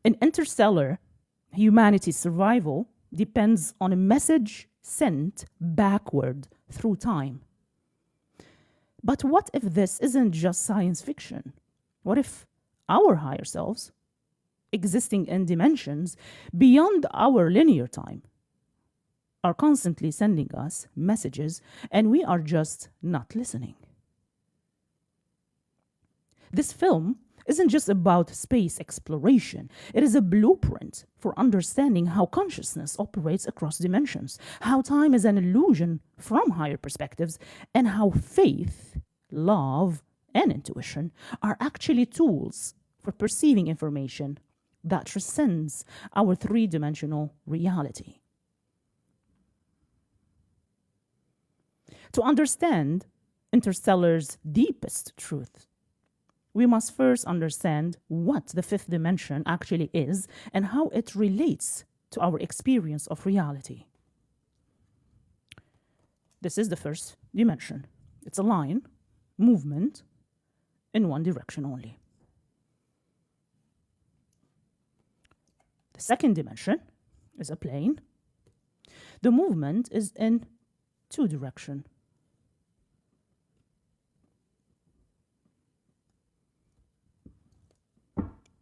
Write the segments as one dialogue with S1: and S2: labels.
S1: In Interstellar, humanity's survival depends on a message sent backward through time. But what if this isn't just science fiction? What if our higher selves, existing in dimensions beyond our linear time, are constantly sending us messages and we are just not listening? This film isn't just about space exploration. It is a blueprint for understanding how consciousness operates across dimensions, how time is an illusion from higher perspectives, and how faith, love, and intuition are actually tools for perceiving information that transcends our three-dimensional reality. To understand Interstellar's deepest truth, we must first understand what the fifth dimension actually is and how it relates to our experience of reality. This is the first dimension. It's a line, movement, in one direction only. The second dimension is a plane. The movement is in two directions.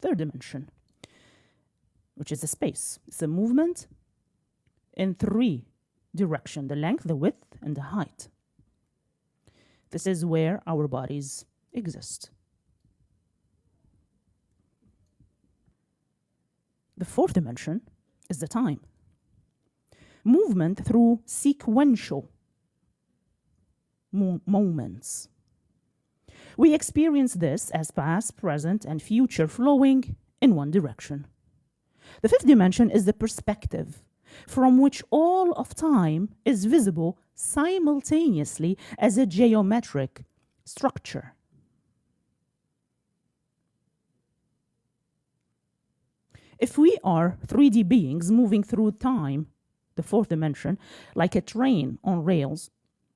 S1: Third dimension, which is a space. It's a movement in three directions: the length, the width, and the height. This is where our bodies exist. The fourth dimension is the time. Movement through sequential moments. We experience this as past, present, and future flowing in one direction. The fifth dimension is the perspective from which all of time is visible simultaneously as a geometric structure. If we are 3D beings moving through time, the fourth dimension, like a train on rails,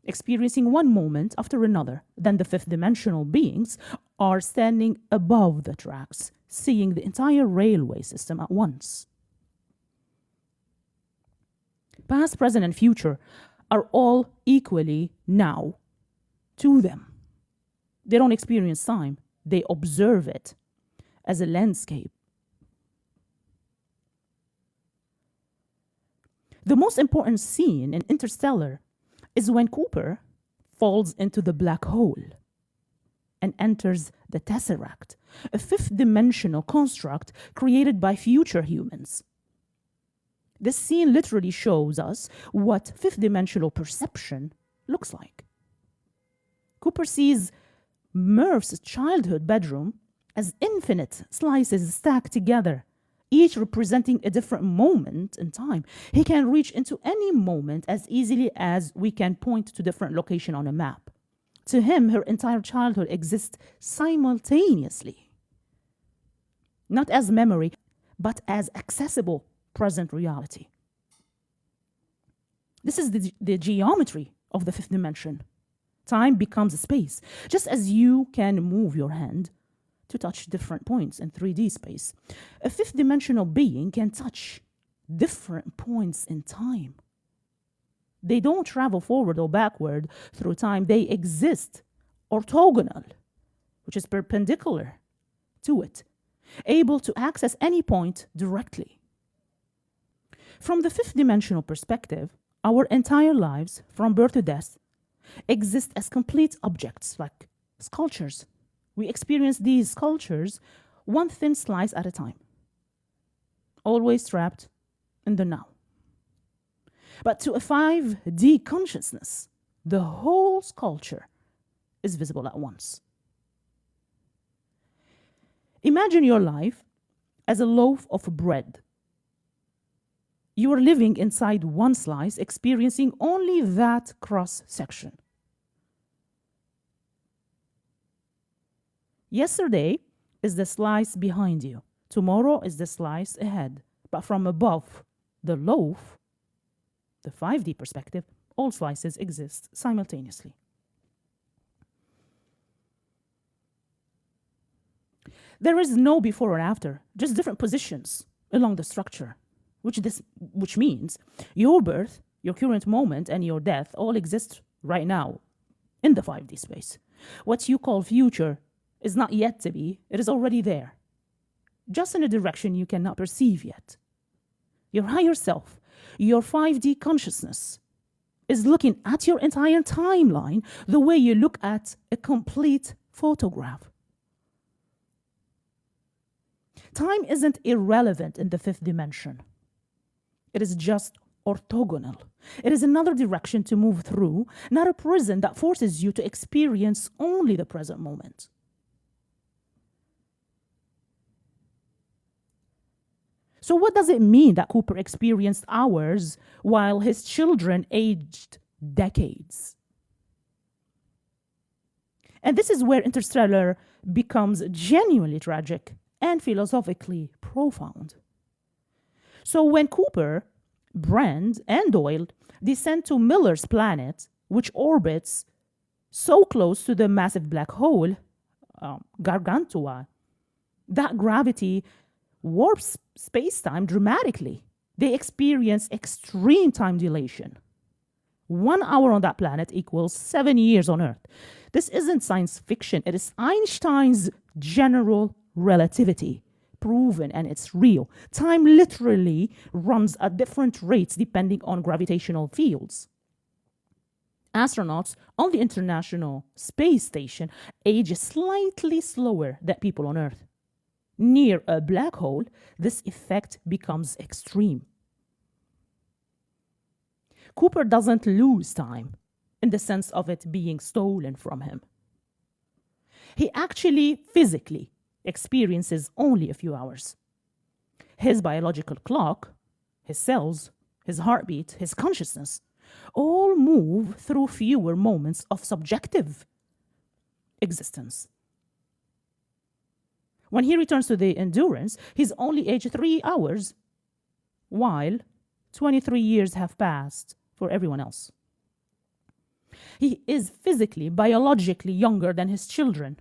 S1: experiencing one moment after another, then the fifth dimensional beings are standing above the tracks, seeing the entire railway system at once. Past, present, and future are all equally now to them. They don't experience time, they observe it as a landscape. The most important scene in Interstellar is when Cooper falls into the black hole and enters the tesseract, a fifth-dimensional construct created by future humans. This scene literally shows us what fifth-dimensional perception looks like. Cooper sees Murph's childhood bedroom as infinite slices stacked together, each representing a different moment in time. He can reach into any moment as easily as we can point to different location on a map. To him, her entire childhood exists simultaneously, not as memory, but as accessible present reality. This is the geometry of the fifth dimension. Time becomes a space, just as you can move your hand to touch different points in 3D space. A fifth dimensional being can touch different points in time. They don't travel forward or backward through time. They exist orthogonal, which is perpendicular to it, able to access any point directly. From the fifth dimensional perspective, our entire lives, from birth to death, exist as complete objects like sculptures. We experience these sculptures one thin slice at a time, always trapped in the now. But to a 5D consciousness, the whole sculpture is visible at once. Imagine your life as a loaf of bread. You are living inside one slice, experiencing only that cross section. Yesterday is the slice behind you. Tomorrow is the slice ahead. But from above the loaf, the 5D perspective, all slices exist simultaneously. There is no before or after, just different positions along the structure, which means your birth, your current moment, and your death all exist right now in the 5D space. What you call future is not yet to be, it is already there, just in a direction you cannot perceive yet. Your higher self, your 5D consciousness, is looking at your entire timeline the way you look at a complete photograph. Time isn't irrelevant in the 5th dimension. It is just orthogonal. It is another direction to move through, not a prison that forces you to experience only the present moment. So what does it mean that Cooper experienced hours while his children aged decades? And this is where Interstellar becomes genuinely tragic and philosophically profound. So when Cooper, Brand, and Doyle descend to Miller's planet, which orbits so close to the massive black hole, Gargantua, that gravity warps space-time dramatically. They experience extreme time dilation. 1 hour on that planet equals 7 years on Earth. This isn't science fiction. It is Einstein's general relativity, proven, and it's real. Time literally runs at different rates depending on gravitational fields. Astronauts on the International Space Station age slightly slower than people on Earth. Near a black hole, this effect becomes extreme. Cooper doesn't lose time in the sense of it being stolen from him. He actually physically experiences only a few hours. His biological clock, his cells, his heartbeat, his consciousness, all move through fewer moments of subjective existence. When he returns to the Endurance, he's only aged 3 hours, while 23 years have passed for everyone else. He is physically, biologically younger than his children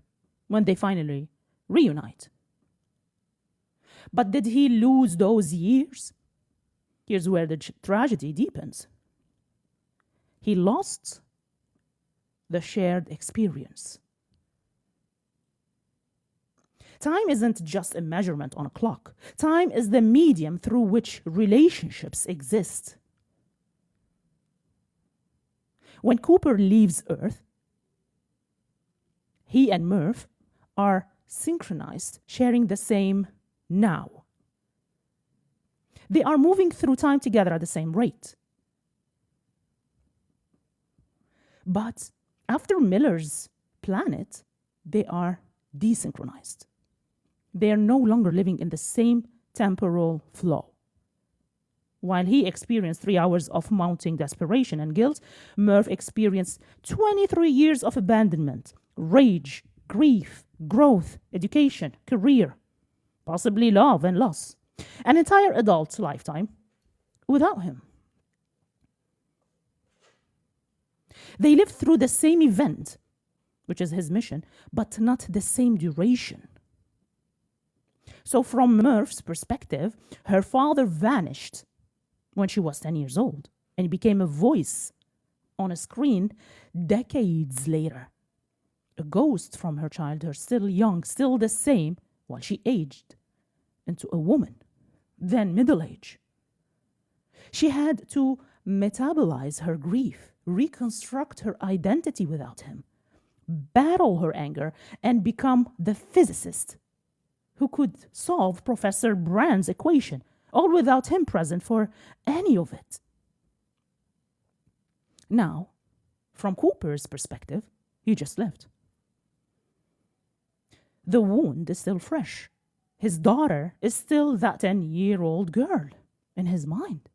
S1: when they finally reunite. But did he lose those years? Here's where the tragedy deepens. He lost the shared experience. Time isn't just a measurement on a clock. Time is the medium through which relationships exist. When Cooper leaves Earth, he and Murph are synchronized, sharing the same now. They are moving through time together at the same rate. But after Miller's planet, they are desynchronized. They are no longer living in the same temporal flow. While he experienced 3 hours of mounting desperation and guilt, Murph experienced 23 years of abandonment, rage, grief, growth, education, career, possibly love and loss, an entire adult lifetime without him. They lived through the same event, which is his mission, but not the same duration. So from Murph's perspective, her father vanished when she was 10 years old and became a voice on a screen decades later. A ghost from her childhood, still young, still the same, while she aged into a woman, then middle age. She had to metabolize her grief, reconstruct her identity without him, battle her anger, and become the physicist who could solve Professor Brand's equation, all without him present for any of it. Now, from Cooper's perspective, he just lived. The wound is still fresh. His daughter is still that 10-year-old girl in his mind.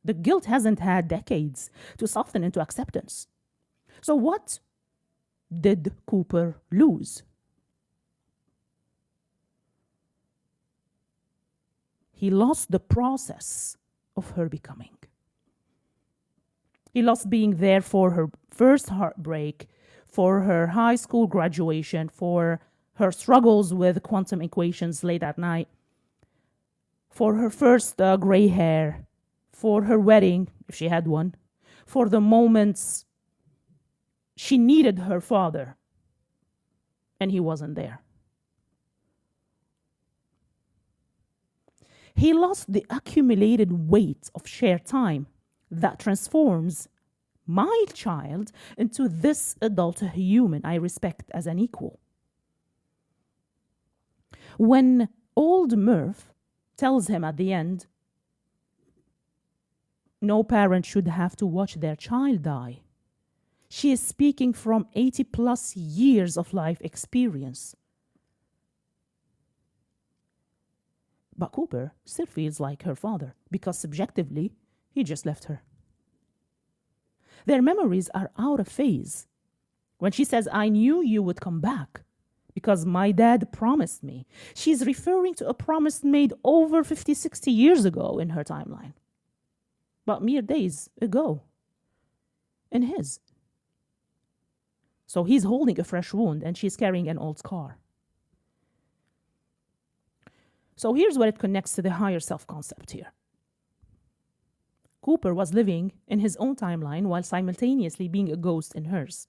S1: The guilt hasn't had decades to soften into acceptance. So what did Cooper lose? He lost the process of her becoming. He lost being there for her first heartbreak, for her high school graduation, for her struggles with quantum equations late at night, for her first gray hair, for her wedding, if she had one, for the moments she needed her father and he wasn't there. He lost the accumulated weight of shared time that transforms my child into this adult human I respect as an equal. When old Murph tells him at the end, no parent should have to watch their child die, she is speaking from 80 plus years of life experience. But Cooper still feels like her father because subjectively, he just left her. Their memories are out of phase. When she says, I knew you would come back because my dad promised me, she's referring to a promise made over 50, 60 years ago in her timeline, but mere days ago in his. So he's holding a fresh wound and she's carrying an old scar. So here's where it connects to the higher self concept here. Cooper was living in his own timeline while simultaneously being a ghost in hers.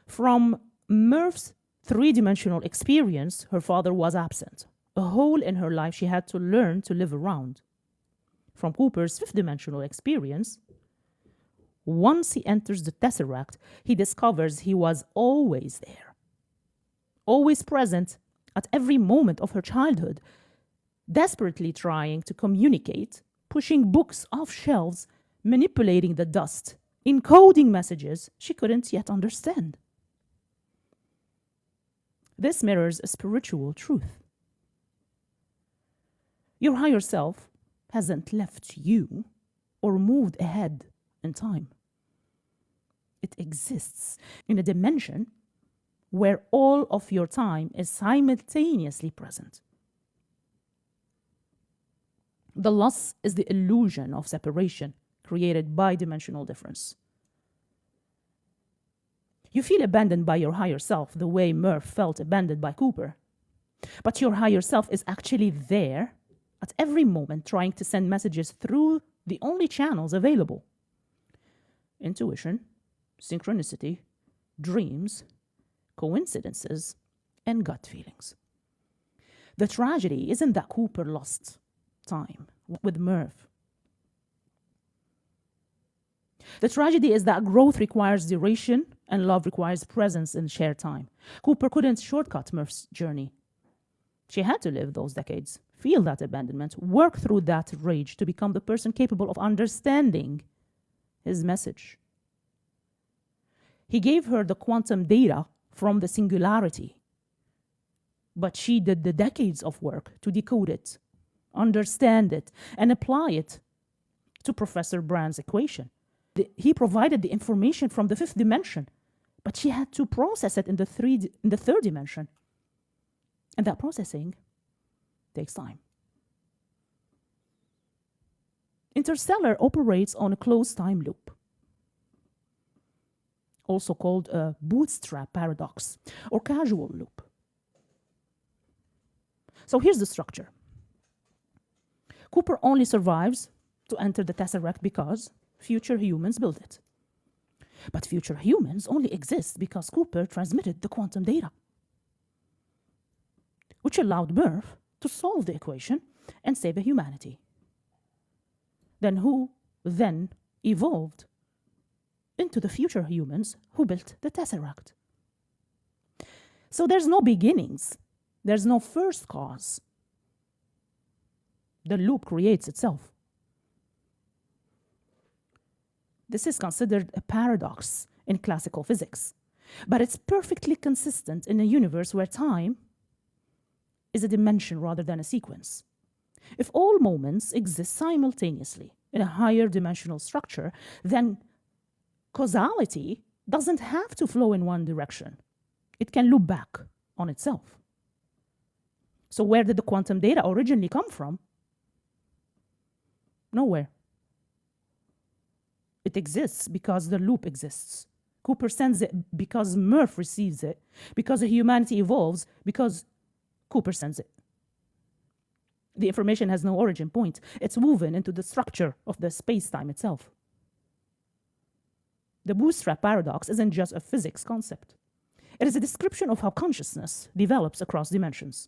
S1: From Murph's three-dimensional experience, her father was absent, a hole in her life she had to learn to live around. From Cooper's fifth-dimensional experience, once he enters the tesseract, he discovers he was always there, always present at every moment of her childhood, desperately trying to communicate, pushing books off shelves, manipulating the dust, encoding messages she couldn't yet understand. This mirrors a spiritual truth. Your higher self hasn't left you or moved ahead in time. It exists in a dimension where all of your time is simultaneously present. The loss is the illusion of separation created by dimensional difference. You feel abandoned by your higher self the way Murph felt abandoned by Cooper. But your higher self is actually there at every moment trying to send messages through the only channels available. Intuition, synchronicity, dreams, coincidences, and gut feelings. The tragedy isn't that Cooper lost time with Murph. The tragedy is that growth requires duration and love requires presence in shared time. Cooper couldn't shortcut Murph's journey. She had to live those decades, feel that abandonment, work through that rage to become the person capable of understanding his message. He gave her the quantum data from the singularity, but she did the decades of work to decode it, understand it, and apply it to Professor Brand's equation. He provided the information from the fifth dimension, but she had to process it in the third dimension. And that processing takes time. Interstellar operates on a closed time loop, also called a bootstrap paradox or causal loop. So here's the structure. Cooper only survives to enter the tesseract because future humans built it. But future humans only exist because Cooper transmitted the quantum data, which allowed Murph to solve the equation and save humanity. Then who then evolved into the future humans who built the tesseract? So there's no beginnings. There's no first cause. The loop creates itself. This is considered a paradox in classical physics, but it's perfectly consistent in a universe where time is a dimension rather than a sequence. If all moments exist simultaneously in a higher dimensional structure, then causality doesn't have to flow in one direction. It can loop back on itself. So where did the quantum data originally come from? Nowhere. It exists because the loop exists. Cooper sends it because Murph receives it, because humanity evolves, because Cooper sends it. The information has no origin point. It's woven into the structure of the space-time itself. The bootstrap paradox isn't just a physics concept. It is a description of how consciousness develops across dimensions.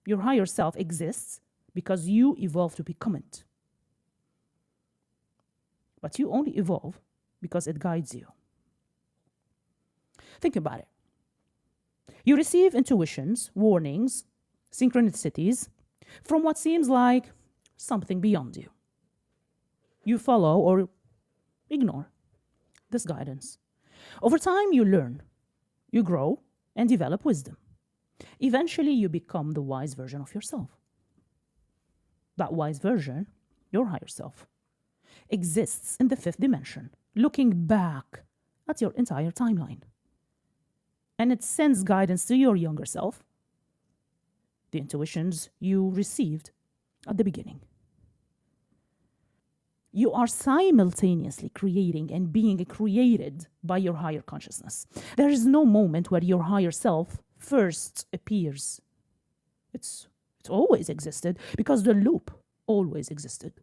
S1: Your higher self exists because you evolve to become it. But you only evolve because it guides you. Think about it. You receive intuitions, warnings, synchronicities from what seems like something beyond you. You follow or ignore this guidance. Over time, you learn, you grow, and develop wisdom. Eventually, you become the wise version of yourself. That wise version, your higher self, exists in the fifth dimension, looking back at your entire timeline. And it sends guidance to your younger self, the intuitions you received at the beginning. You are simultaneously creating and being created by your higher consciousness. There is no moment where your higher self first appears. It's always existed because the loop always existed.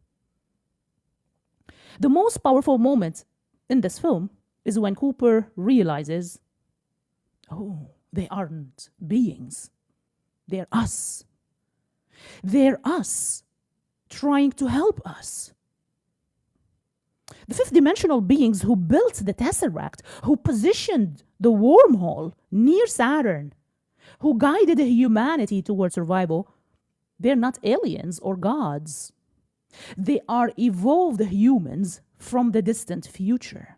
S1: The most powerful moment in this film is when Cooper realizes, oh, they aren't beings. They're us. They're us trying to help us. The fifth dimensional beings who built the tesseract, who positioned the wormhole near Saturn, who guided humanity towards survival, they're not aliens or gods. They are evolved humans from the distant future.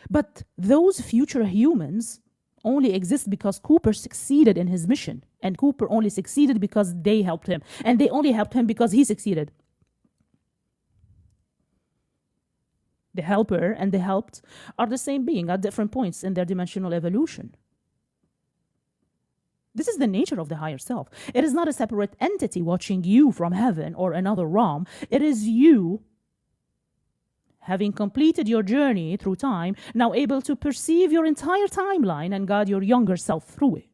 S1: But those future humans only exist because Cooper succeeded in his mission. And Cooper only succeeded because they helped him. And they only helped him because he succeeded. The helper and the helped are the same being at different points in their dimensional evolution. This is the nature of the higher self. It is not a separate entity watching you from heaven or another realm. It is you, having completed your journey through time, now able to perceive your entire timeline and guide your younger self through it.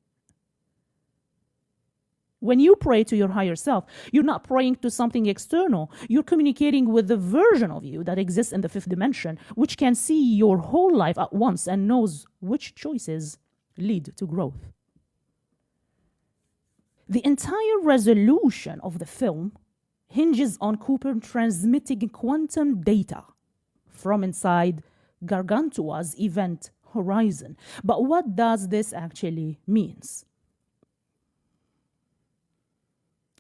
S1: When you pray to your higher self, you're not praying to something external. You're communicating with the version of you that exists in the fifth dimension, which can see your whole life at once and knows which choices lead to growth. The entire resolution of the film hinges on Cooper transmitting quantum data from inside Gargantua's event horizon. But what does this actually mean?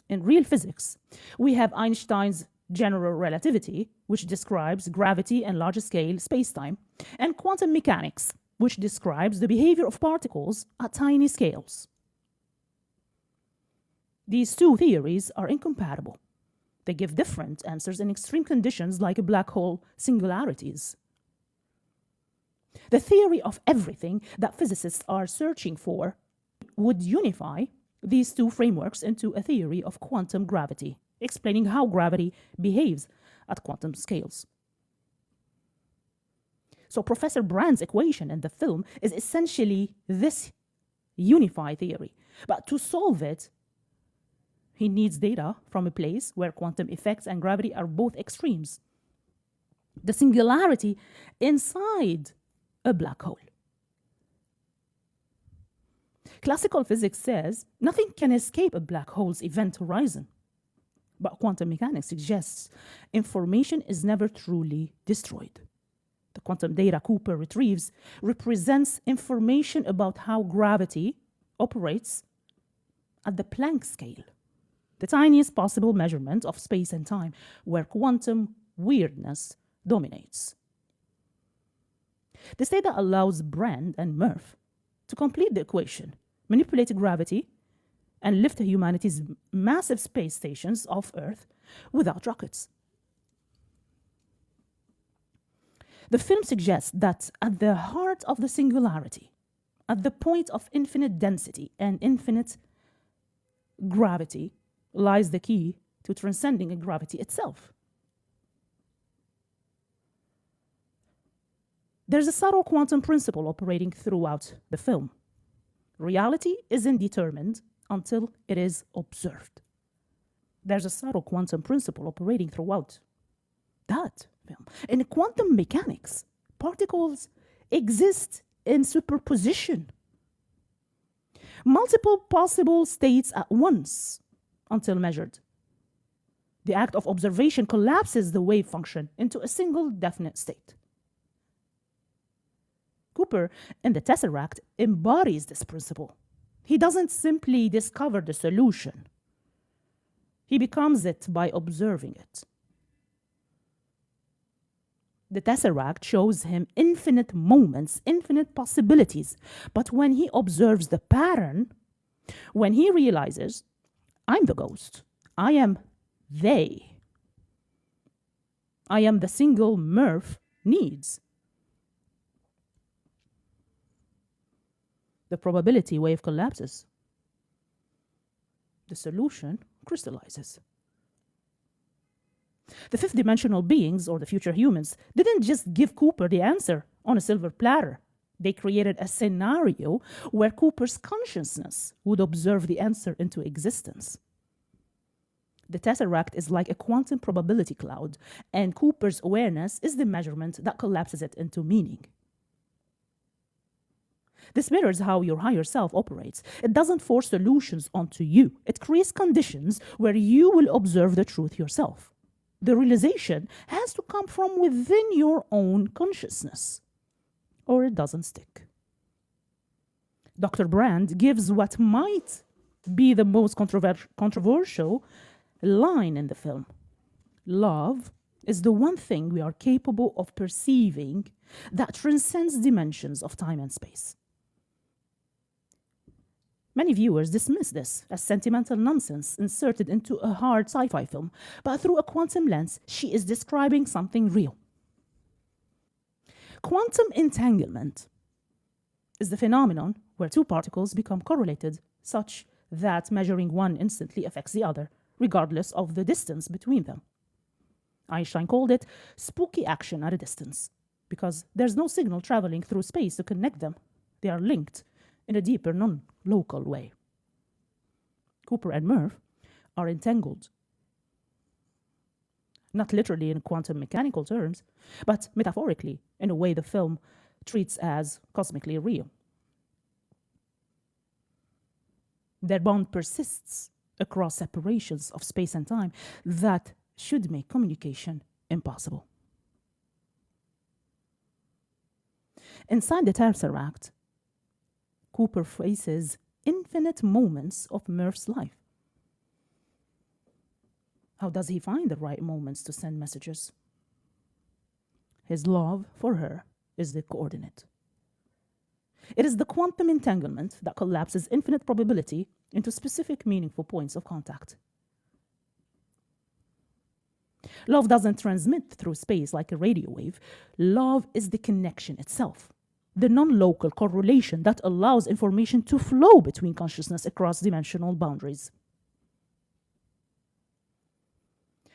S1: In real physics, we have Einstein's general relativity, which describes gravity and large-scale space-time, and quantum mechanics, which describes the behavior of particles at tiny scales. These two theories are incompatible. They give different answers in extreme conditions like black hole singularities. The theory of everything that physicists are searching for would unify these two frameworks into a theory of quantum gravity, explaining how gravity behaves at quantum scales. So Professor Brand's equation in the film is essentially this unified theory. But to solve it, he needs data from a place where quantum effects and gravity are both extremes. The singularity inside a black hole. Classical physics says nothing can escape a black hole's event horizon. But quantum mechanics suggests information is never truly destroyed. The quantum data Cooper retrieves represents information about how gravity operates at the Planck scale, the tiniest possible measurement of space and time, where quantum weirdness dominates. This data allows Brand and Murph to complete the equation, manipulate gravity, and lift humanity's massive space stations off Earth without rockets. The film suggests that at the heart of the singularity, at the point of infinite density and infinite gravity, lies the key to transcending gravity itself. There's a subtle quantum principle operating throughout the film. Reality isn't determined until it is observed. There's a subtle quantum principle operating throughout that film. In quantum mechanics, particles exist in superposition. Multiple possible states at once until measured. The act of observation collapses the wave function into a single definite state. Cooper in the tesseract embodies this principle. He doesn't simply discover the solution. He becomes it by observing it. The tesseract shows him infinite moments, infinite possibilities. But when he observes the pattern, when he realizes, I'm the ghost, I am they, I am the single Murph needs, the probability wave collapses. The solution crystallizes. The fifth dimensional beings, or the future humans, didn't just give Cooper the answer on a silver platter. They created a scenario where Cooper's consciousness would observe the answer into existence. The tesseract is like a quantum probability cloud, and Cooper's awareness is the measurement that collapses it into meaning. This mirrors how your higher self operates. It doesn't force solutions onto you. It creates conditions where you will observe the truth yourself. The realization has to come from within your own consciousness, or it doesn't stick. Dr. Brand gives what might be the most controversial line in the film. Love is the one thing we are capable of perceiving that transcends dimensions of time and space. Many viewers dismiss this as sentimental nonsense inserted into a hard sci-fi film, but through a quantum lens, she is describing something real. Quantum entanglement is the phenomenon where two particles become correlated such that measuring one instantly affects the other, regardless of the distance between them. Einstein called it spooky action at a distance, because there's no signal traveling through space to connect them. They are linked in a deeper, non-local way. Cooper and Murph are entangled. Not literally in quantum mechanical terms, but metaphorically in a way the film treats as cosmically real. Their bond persists across separations of space and time that should make communication impossible. Inside the tesseract, Cooper faces infinite moments of Murph's life. How does he find the right moments to send messages? His love for her is the coordinate. It is the quantum entanglement that collapses infinite probability into specific meaningful points of contact. Love doesn't transmit through space like a radio wave. Love is the connection itself, the non-local correlation that allows information to flow between consciousness across dimensional boundaries.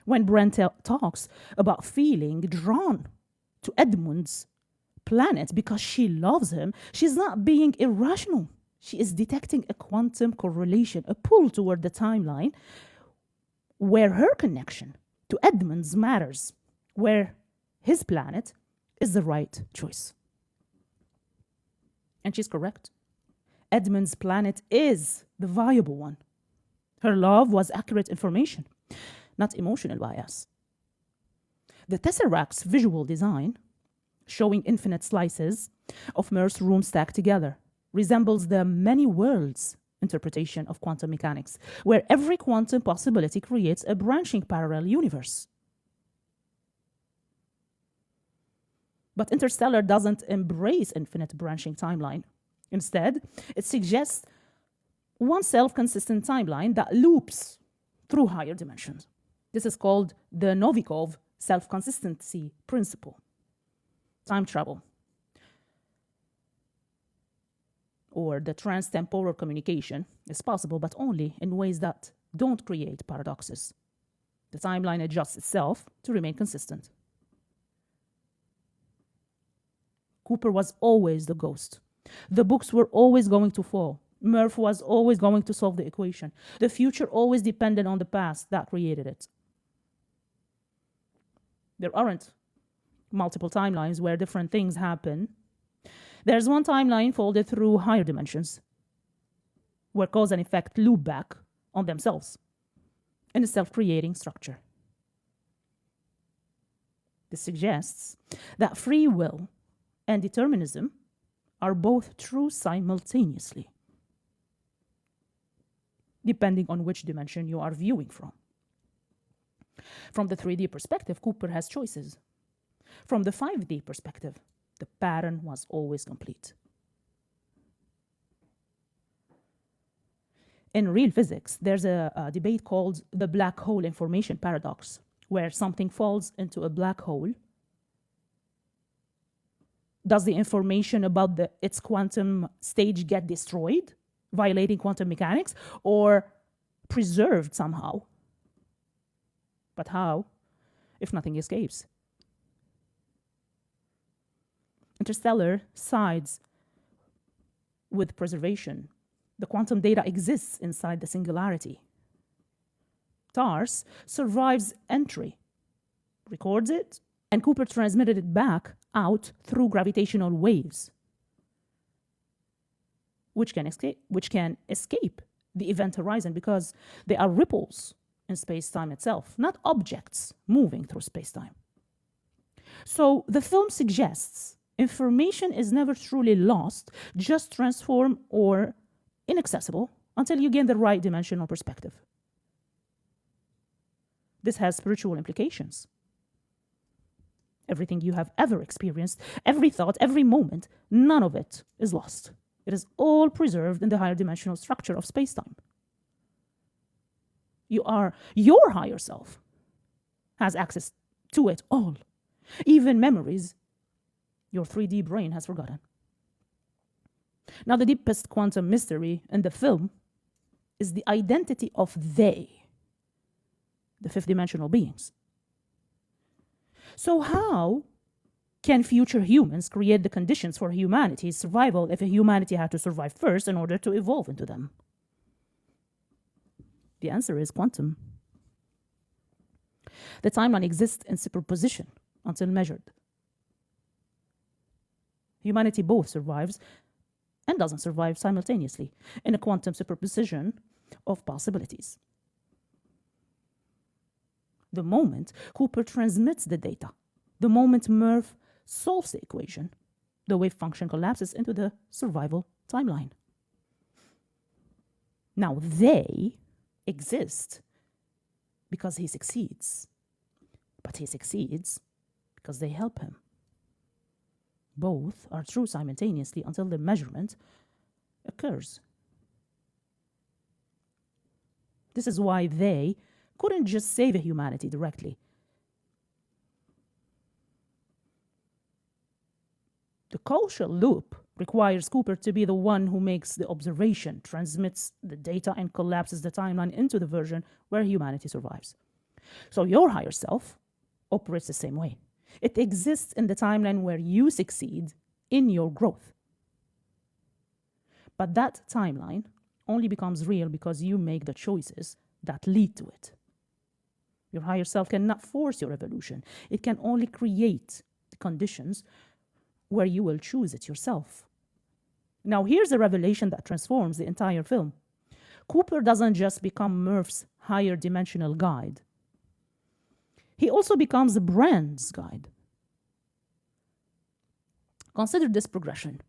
S1: When Brent talks about feeling drawn to Edmund's planet because she loves him, she's not being irrational. She is detecting a quantum correlation, a pull toward the timeline where her connection to Edmund's matters, where his planet is the right choice. And she's correct. Edmund's planet is the viable one. Her love was accurate information, not emotional bias. The tesseract's visual design, showing infinite slices of Murph's room stacked together, resembles the many worlds interpretation of quantum mechanics, where every quantum possibility creates a branching parallel universe. But Interstellar doesn't embrace infinite branching timeline. Instead, it suggests one self-consistent timeline that loops through higher dimensions. This is called the Novikov self-consistency principle. Time travel, or the trans-temporal communication, is possible, but only in ways that don't create paradoxes. The timeline adjusts itself to remain consistent. Cooper was always the ghost. The books were always going to fall. Murph was always going to solve the equation. The future always depended on the past that created it. There aren't multiple timelines where different things happen. There's one timeline folded through higher dimensions, where cause and effect loop back on themselves in a self-creating structure. This suggests that free will and determinism are both true simultaneously, depending on which dimension you are viewing from. From the 3D perspective, Cooper has choices. From the 5D perspective, the pattern was always complete. In real physics, there's a debate called the black hole information paradox, where something falls into a black hole. Does the information about its quantum stage get destroyed, violating quantum mechanics, or preserved somehow? But how, if nothing escapes? Interstellar sides with preservation. The quantum data exists inside the singularity. TARS survives entry, records it, and Cooper transmitted it back out through gravitational waves, which can escape the event horizon because they are ripples in space-time itself, not objects moving through space-time. So the film suggests information is never truly lost, just transformed or inaccessible until you gain the right dimensional perspective. This has spiritual implications. Everything you have ever experienced, every thought, every moment, none of it is lost. It is all preserved in the higher dimensional structure of space-time. Your higher self has access to it all, even memories your 3D brain has forgotten. Now, the deepest quantum mystery in the film is the identity of they, the fifth dimensional beings. So how can future humans create the conditions for humanity's survival if humanity had to survive first in order to evolve into them? The answer is quantum. The timeline exists in superposition until measured. Humanity both survives and doesn't survive simultaneously in a quantum superposition of possibilities. The moment Cooper transmits the data, the moment Murph solves the equation, the wave function collapses into the survival timeline. Now they exist because he succeeds, but he succeeds because they help him. Both are true simultaneously until the measurement occurs. This is why they couldn't just save humanity directly. The causal loop requires Cooper to be the one who makes the observation, transmits the data, and collapses the timeline into the version where humanity survives. So your higher self operates the same way. It exists in the timeline where you succeed in your growth. But that timeline only becomes real because you make the choices that lead to it. Your higher self cannot force your evolution. It can only create the conditions where you will choose it yourself. Now, here's a revelation that transforms the entire film. Cooper doesn't just become Murph's higher dimensional guide. He also becomes Brand's guide. Consider this progression.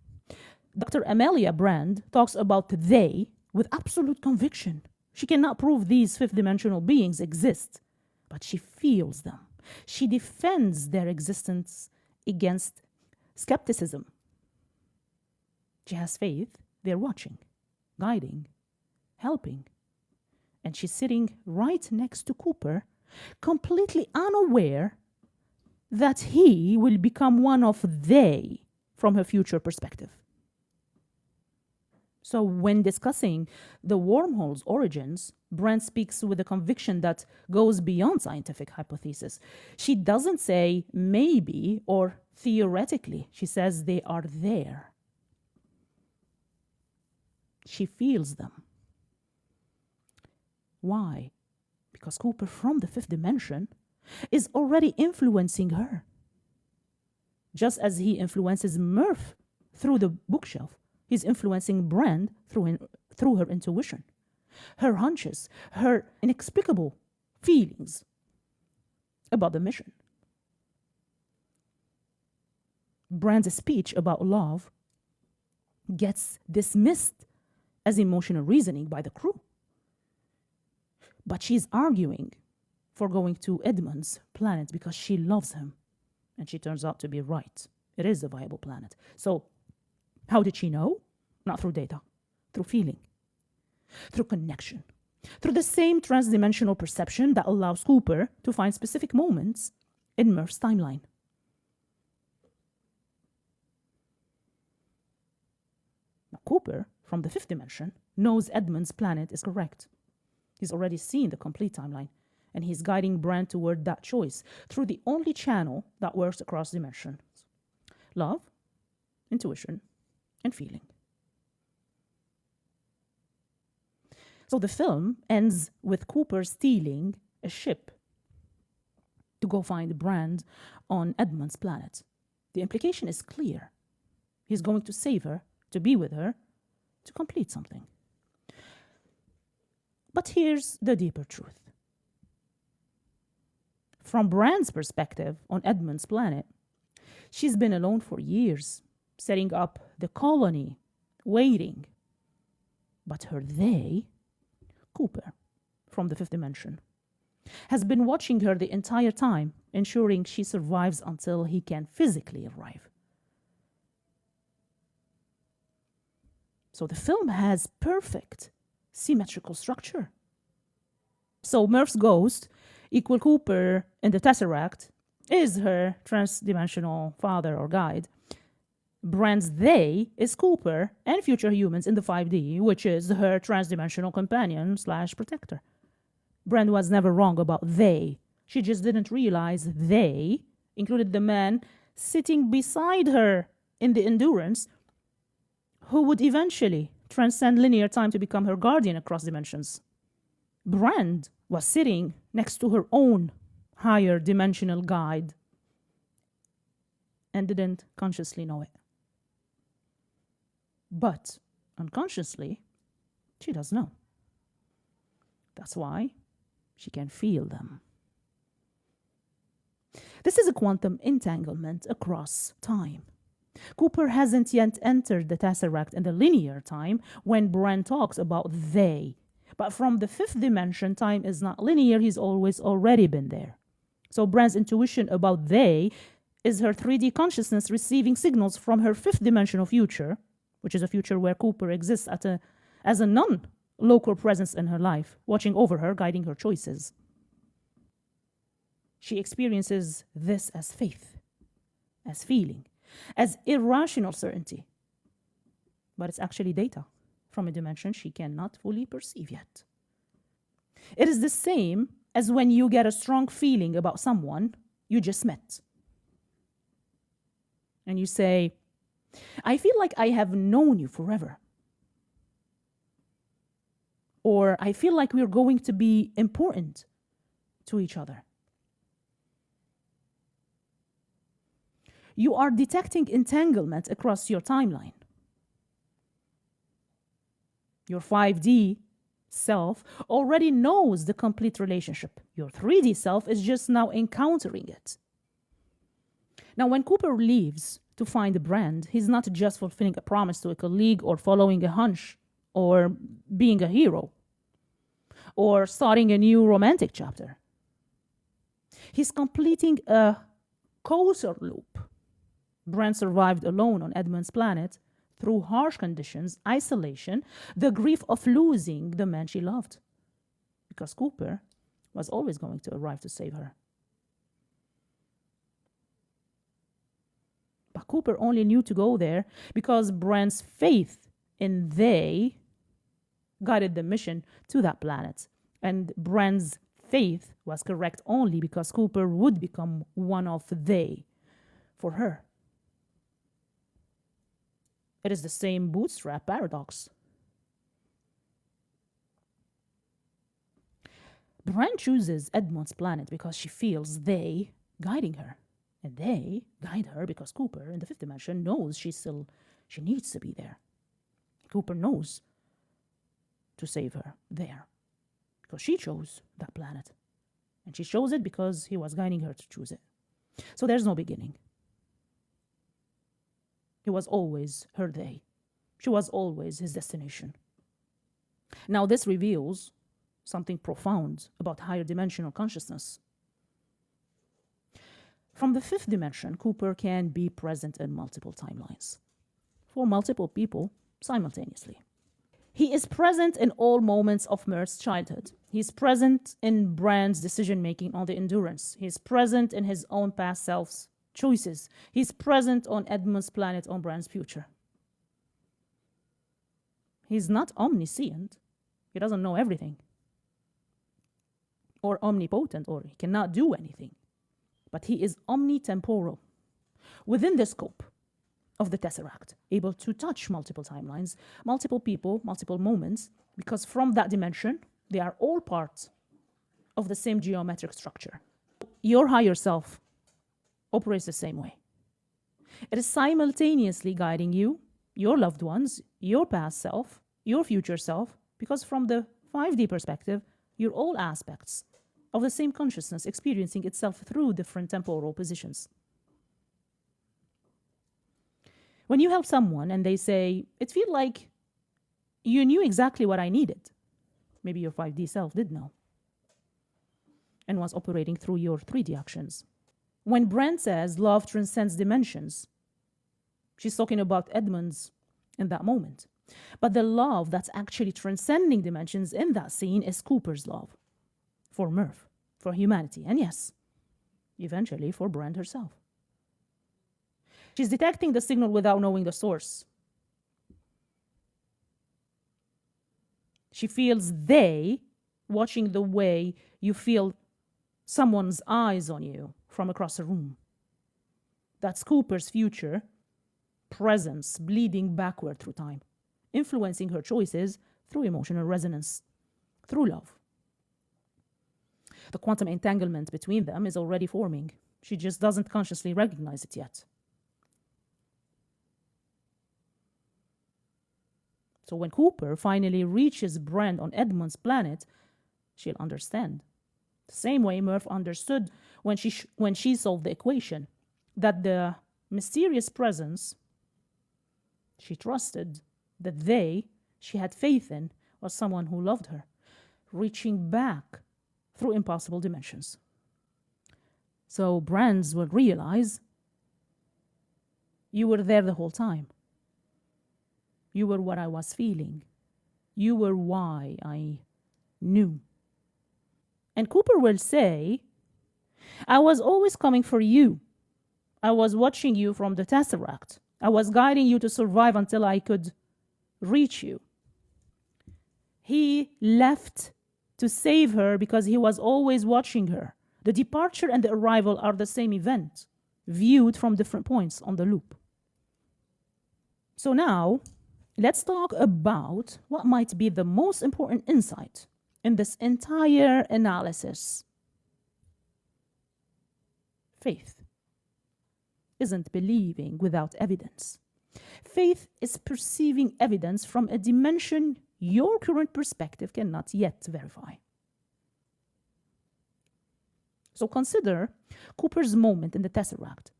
S1: Dr. Amelia Brand talks about they with absolute conviction. She cannot prove these fifth-dimensional beings exist, but she feels them. She defends their existence against skepticism. She has faith they're watching, guiding, helping. And she's sitting right next to Cooper, completely unaware that he will become one of they from her future perspective. So when discussing the wormhole's origins, Brand speaks with a conviction that goes beyond scientific hypothesis. She doesn't say maybe or theoretically. She says they are there. She feels them. Why? Because Cooper from the fifth dimension is already influencing her. Just as he influences Murph through the bookshelf, he's influencing Brand through her intuition, her hunches, her inexplicable feelings about the mission. Brand's speech about love gets dismissed as emotional reasoning by the crew. But she's arguing for going to Edmund's planet because she loves him. And she turns out to be right. It is a viable planet. So how did she know? Not through data, through feeling, through connection, through the same transdimensional perception that allows Cooper to find specific moments in Murph's timeline. Now, Cooper, from the fifth dimension, knows Edmund's planet is correct. He's already seen the complete timeline, and he's guiding Brand toward that choice through the only channel that works across dimensions: love, intuition, and feeling. So the film ends with Cooper stealing a ship to go find Brand on Edmund's planet. The implication is clear. He's going to save her, to be with her, to complete something. But here's the deeper truth. From Brand's perspective on Edmund's planet, she's been alone for years, setting up the colony, waiting. But her they, Cooper, from the fifth dimension, has been watching her the entire time, ensuring she survives until he can physically arrive. So the film has perfect symmetrical structure. So Murph's ghost, equal Cooper in the tesseract, is her transdimensional father or guide. Brand's they is Cooper and future humans in the 5D, which is her transdimensional companion / protector. Brand was never wrong about they. She just didn't realize they included the man sitting beside her in the Endurance, who would eventually transcend linear time to become her guardian across dimensions. Brand was sitting next to her own higher dimensional guide and didn't consciously know it. But unconsciously, she does know. That's why she can feel them. This is a quantum entanglement across time. Cooper hasn't yet entered the tesseract in the linear time when Brand talks about they. But from the fifth dimension, time is not linear. He's already been there. So Brand's intuition about they is her 3D consciousness receiving signals from her fifth dimensional future, which is a future where Cooper exists as a non-local presence in her life, watching over her, guiding her choices. She experiences this as faith, as feeling, as irrational certainty. But it's actually data from a dimension she cannot fully perceive yet. It is the same as when you get a strong feeling about someone you just met. And you say, I feel like I have known you forever. Or I feel like we're going to be important to each other. You are detecting entanglement across your timeline. Your 5D self already knows the complete relationship. Your 3D self is just now encountering it. Now, when Cooper leaves to find Brand, he's not just fulfilling a promise to a colleague or following a hunch or being a hero or starting a new romantic chapter. He's completing a closer loop. Brand survived alone on Edmund's planet through harsh conditions, isolation, the grief of losing the man she loved, because Cooper was always going to arrive to save her. But Cooper only knew to go there because Brand's faith and they guided the mission to that planet. And Brand's faith was correct only because Cooper would become one of they for her. It is the same bootstrap paradox. Brand chooses Edmund's planet because she feels they guiding her. And they guide her because Cooper in the fifth dimension knows she needs to be there. Cooper knows to save her there because she chose that planet. And she chose it because he was guiding her to choose it. So there's no beginning. He was always her they. She was always his destination. Now this reveals something profound about higher dimensional consciousness. From the fifth dimension, Cooper can be present in multiple timelines for multiple people simultaneously. He is present in all moments of Mert's childhood. He's present in Brand's decision-making on the Endurance. He's present in his own past self's choices. He's present on Edmund's planet on Brand's future. He's not omniscient. He doesn't know everything. Or omnipotent, or he cannot do anything. But he is omnitemporal. Within the scope of the tesseract, able to touch multiple timelines, multiple people, multiple moments, because from that dimension, they are all part of the same geometric structure. Your higher self operates the same way. It is simultaneously guiding you, your loved ones, your past self, your future self, because from the 5D perspective, you're all aspects of the same consciousness experiencing itself through different temporal positions. When you help someone and they say, it feels like you knew exactly what I needed, maybe your 5D self did know and was operating through your 3D actions. When Brand says love transcends dimensions, she's talking about Edmund's in that moment. But the love that's actually transcending dimensions in that scene is Cooper's love for Murph, for humanity, and yes, eventually for Brand herself. She's detecting the signal without knowing the source. She feels they watching the way you feel someone's eyes on you from across a room. That's Cooper's future presence bleeding backward through time, influencing her choices through emotional resonance, through love. The quantum entanglement between them is already forming. She just doesn't consciously recognize it yet. So when Cooper finally reaches Brand on Edmund's planet, she'll understand. The same way Murph understood when she solved the equation, that the mysterious presence she trusted, that she had faith in, was someone who loved her, reaching back through impossible dimensions. So Brands will realize, you were there the whole time. You were what I was feeling. You were why I knew. And Cooper will say, I was always coming for you. I was watching you from the tesseract. I was guiding you to survive until I could reach you. He left to save her because he was always watching her. The departure and the arrival are the same event, viewed from different points on the loop. So now, let's talk about what might be the most important insight in this entire analysis. Faith isn't believing without evidence. Faith is perceiving evidence from a dimension your current perspective cannot yet verify. So consider Cooper's moment in the tesseract.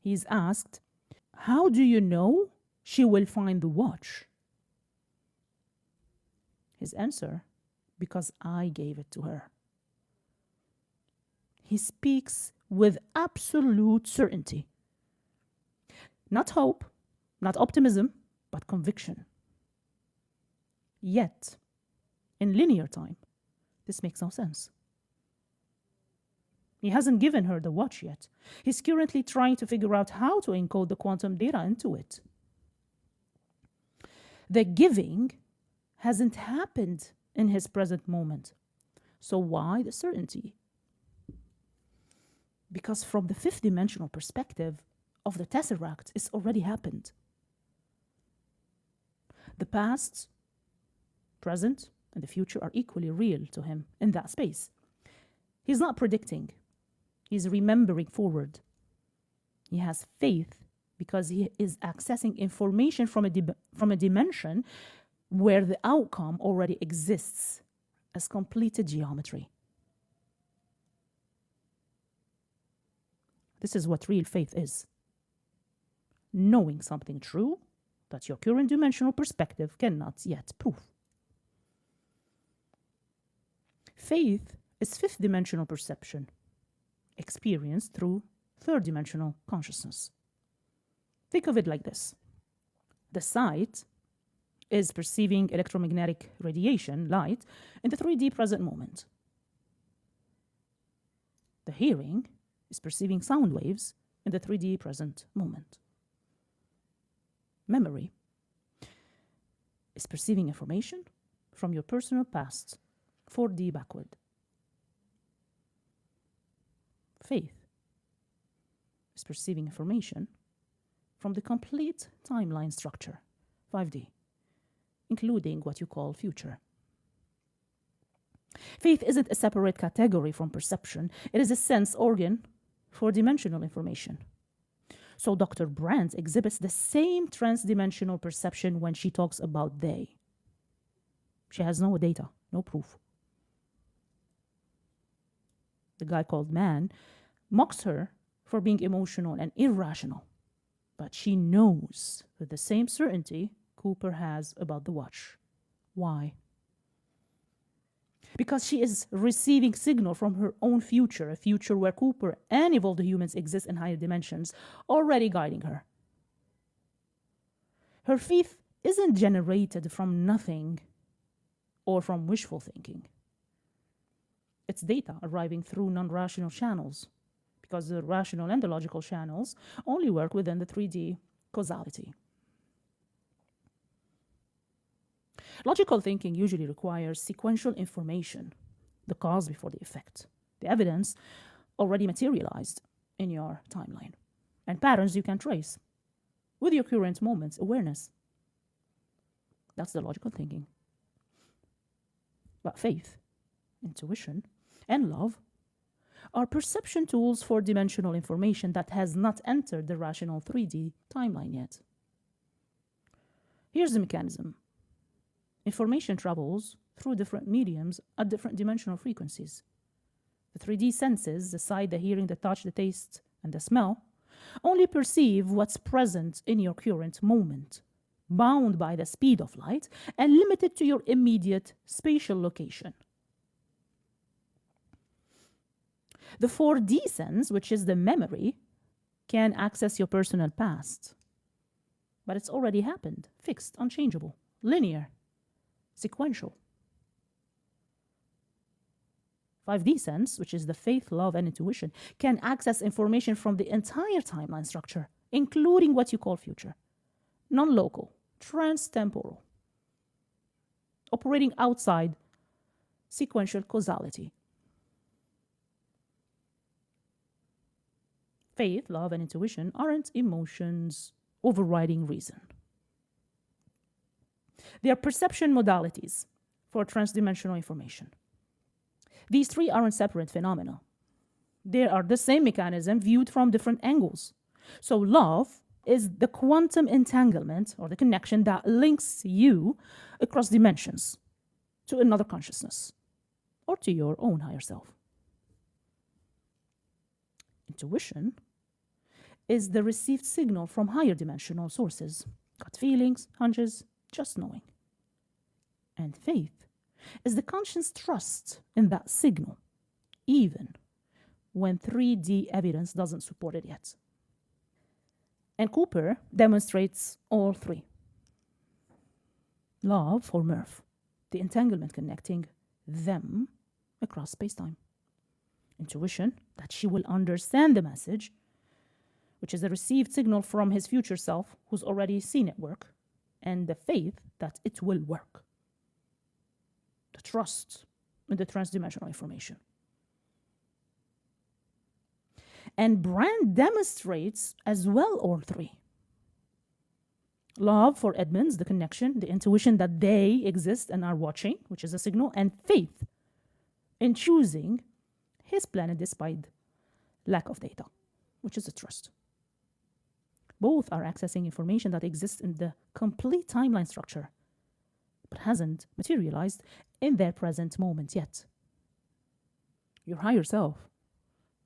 S1: He's asked, how do you know she will find the watch? His answer, because I gave it to her. He speaks with absolute certainty. Not hope, not optimism, but conviction. Yet, in linear time, this makes no sense. He hasn't given her the watch yet. He's currently trying to figure out how to encode the quantum data into it. The giving hasn't happened in his present moment. So why the certainty? Because from the fifth dimensional perspective of the tesseract, it's already happened. The past, present, and the future are equally real to him in that space. He's not predicting. He's remembering forward. He has faith because he is accessing information from a dimension where the outcome already exists as completed geometry. This is what real faith is. Knowing something true that your current dimensional perspective cannot yet prove. Faith is fifth dimensional perception, experienced through third dimensional consciousness. Think of it like this. The sight is perceiving electromagnetic radiation, light, in the 3D present moment. The hearing is perceiving sound waves in the 3D present moment. Memory is perceiving information from your personal past, 4D backward. Faith is perceiving information from the complete timeline structure, 5D, including what you call future. Faith isn't a separate category from perception. It is a sense organ for dimensional information. So Dr. Brandt exhibits the same trans-dimensional perception when she talks about they. She has no data, no proof. The guy called man mocks her for being emotional and irrational, but she knows with the same certainty Cooper has about the watch. Why? Because she is receiving signal from her own future, a future where Cooper and evolved humans exist in higher dimensions, already guiding her. Her faith isn't generated from nothing or from wishful thinking. It's data arriving through non-rational channels, because the rational and the logical channels only work within the 3D causality. Logical thinking usually requires sequential information, the cause before the effect, the evidence already materialized in your timeline, and patterns you can trace with your current moment's awareness. That's the logical thinking. But faith, intuition, and love are perception tools for dimensional information that has not entered the rational 3D timeline yet. Here's the mechanism. Information travels through different mediums at different dimensional frequencies. The 3D senses, the sight, the hearing, the touch, the taste, and the smell, only perceive what's present in your current moment, bound by the speed of light and limited to your immediate spatial location. The 4D sense, which is the memory, can access your personal past. But it's already happened, fixed, unchangeable, linear, sequential. 5D sense, which is the faith, love, and intuition, can access information from the entire timeline structure, including what you call future. Non-local, trans-temporal, operating outside sequential causality. Faith, love, and intuition aren't emotions overriding reason. They are perception modalities for transdimensional information. These three aren't separate phenomena. They are the same mechanism viewed from different angles. So love is the quantum entanglement or the connection that links you across dimensions to another consciousness or to your own higher self. Intuition is the received signal from higher dimensional sources, gut feelings, hunches, just knowing. And faith is the conscious trust in that signal, even when 3D evidence doesn't support it yet. And Cooper demonstrates all three. Love for Murph, the entanglement connecting them across space-time. Intuition, that she will understand the message, which is a received signal from his future self, who's already seen it work. and the faith that it will work. The trust in the transdimensional information. And brand demonstrates as well all three. Love for Edmonds, the connection, the intuition that they exist and are watching, which is a signal, and faith in choosing his planet despite lack of data, which is a trust. Both are accessing information that exists in the complete timeline structure, but hasn't materialized in their present moment yet. Your higher self,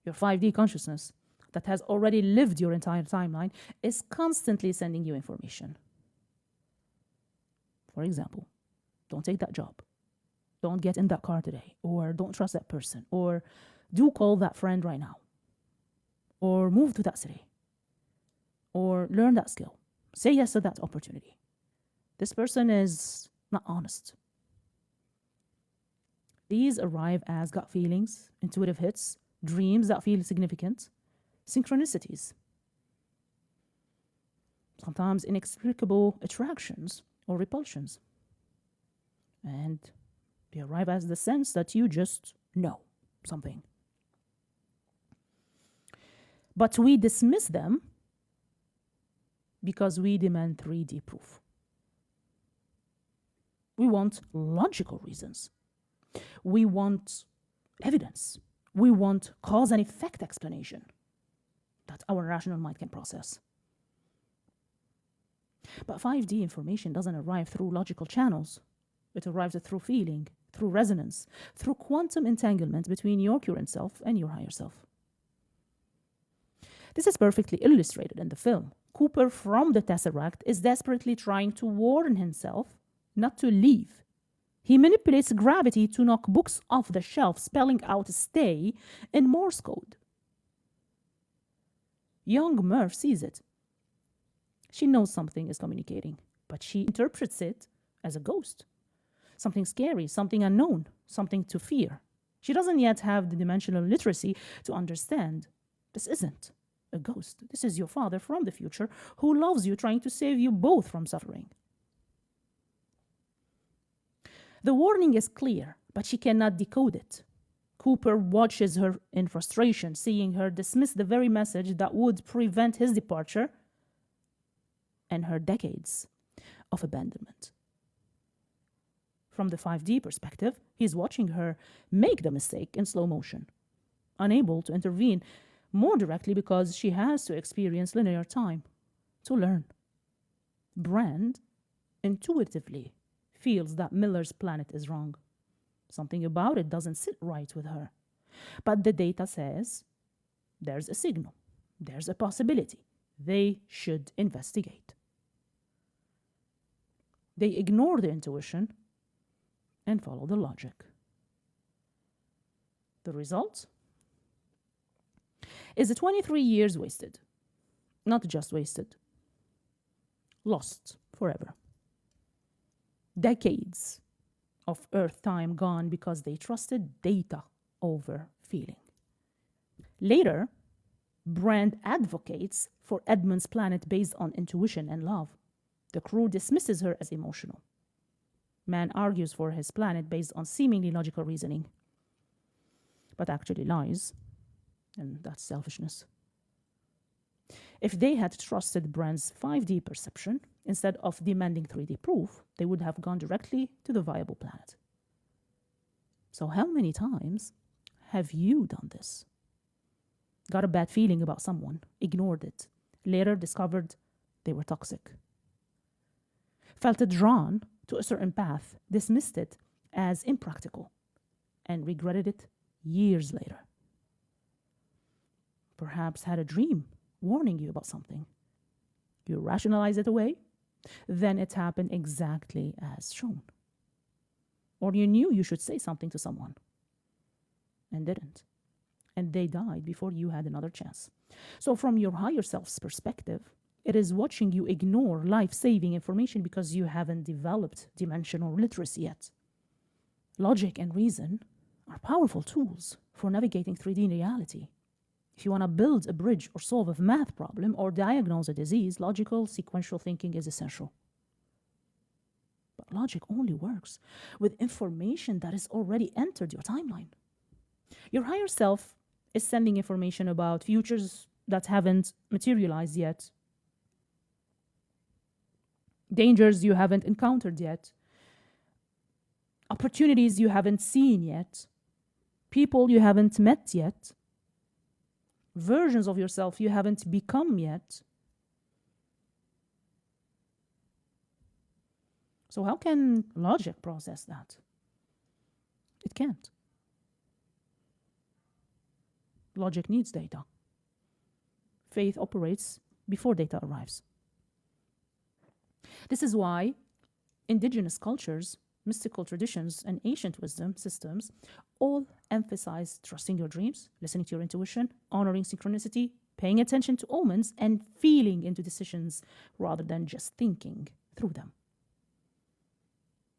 S1: your 5D consciousness that has already lived your entire timeline, is constantly sending you information. For example, don't take that job. Don't get in that car today. Or don't trust that person. Or do call that friend right now. Or move to that city. Or learn that skill. Say yes to that opportunity. This person is not honest. These arrive as gut feelings, intuitive hits, dreams that feel significant, synchronicities, sometimes inexplicable attractions or repulsions. And they arrive as the sense that you just know something. But we dismiss them because we demand 3D proof. We want logical reasons. We want evidence. We want cause and effect explanation that our rational mind can process. But 5D information doesn't arrive through logical channels. It arrives through feeling, through resonance, through quantum entanglement between your current self and your higher self. This is perfectly illustrated in the film. Cooper from the tesseract is desperately trying to warn himself not to leave. He manipulates gravity to knock books off the shelf, spelling out stay in Morse code. Young Murph sees it. She knows something is communicating, but she interprets it as a ghost. Something scary, something unknown, something to fear. She doesn't yet have the dimensional literacy to understand this isn't a ghost. This is your father from the future who loves you, trying to save you both from suffering. The warning is clear, but she cannot decode it. Cooper watches her in frustration, seeing her dismiss the very message that would prevent his departure and her decades of abandonment. From the 5D perspective, he's watching her make the mistake in slow motion, unable to intervene more directly because she has to experience linear time to learn. Brand intuitively feels that Miller's planet is wrong. Something about it doesn't sit right with her. But the data says there's a signal, there's a possibility. They should investigate. They ignore the intuition and follow the logic. The result is the 23 years wasted. Not just wasted, lost forever. Decades of Earth time gone because they trusted data over feeling. Later, Brand advocates for Edmund's planet based on intuition and love. The crew dismisses her as emotional. Man argues for his planet based on seemingly logical reasoning, but actually lies, and that's selfishness. If they had trusted Brand's 5D perception, instead of demanding 3D proof, they would have gone directly to the viable planet. So how many times have you done this? Got a bad feeling about someone, ignored it, later discovered they were toxic. Felt drawn to a certain path, dismissed it as impractical, and regretted it years later. Perhaps had a dream warning you about something. You rationalize it away, then it happened exactly as shown. Or you knew you should say something to someone and didn't. And they died before you had another chance. So from your higher self's perspective, it is watching you ignore life-saving information because you haven't developed dimensional literacy yet. Logic and reason are powerful tools for navigating 3D reality. If you want to build a bridge or solve a math problem or diagnose a disease, logical, sequential thinking is essential. But logic only works with information that is already entered your timeline. Your higher self is sending information about futures that haven't materialized yet, dangers you haven't encountered yet, opportunities you haven't seen yet, people you haven't met yet, versions of yourself you haven't become yet. So how can logic process that? It can't. Logic needs data. Faith operates before data arrives. This is why indigenous cultures, mystical traditions, and ancient wisdom systems all emphasize trusting your dreams, listening to your intuition, honoring synchronicity, paying attention to omens, and feeling into decisions rather than just thinking through them.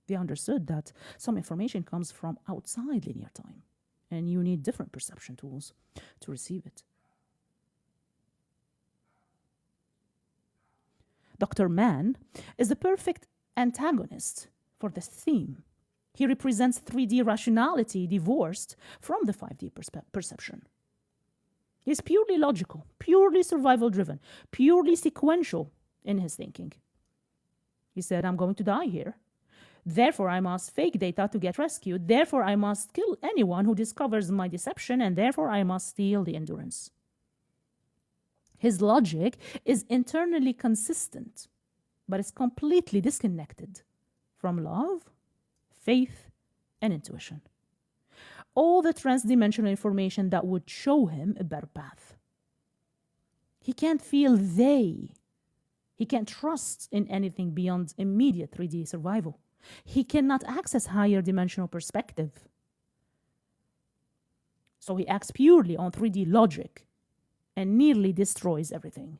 S1: They understood that some information comes from outside linear time, and you need different perception tools to receive it. Dr. Mann is the perfect antagonist for this theme. He represents 3D rationality divorced from the 5D perception. He's purely logical, purely survival driven, purely sequential in his thinking. He said, I'm going to die here. Therefore, I must fake data to get rescued. Therefore, I must kill anyone who discovers my deception, and therefore I must steal the endurance. His logic is internally consistent, but is completely disconnected from love, faith, and intuition. All the transdimensional information that would show him a better path. He can't feel they. He can't trust in anything beyond immediate 3D survival. He cannot access higher dimensional perspective. So he acts purely on 3D logic and nearly destroys everything.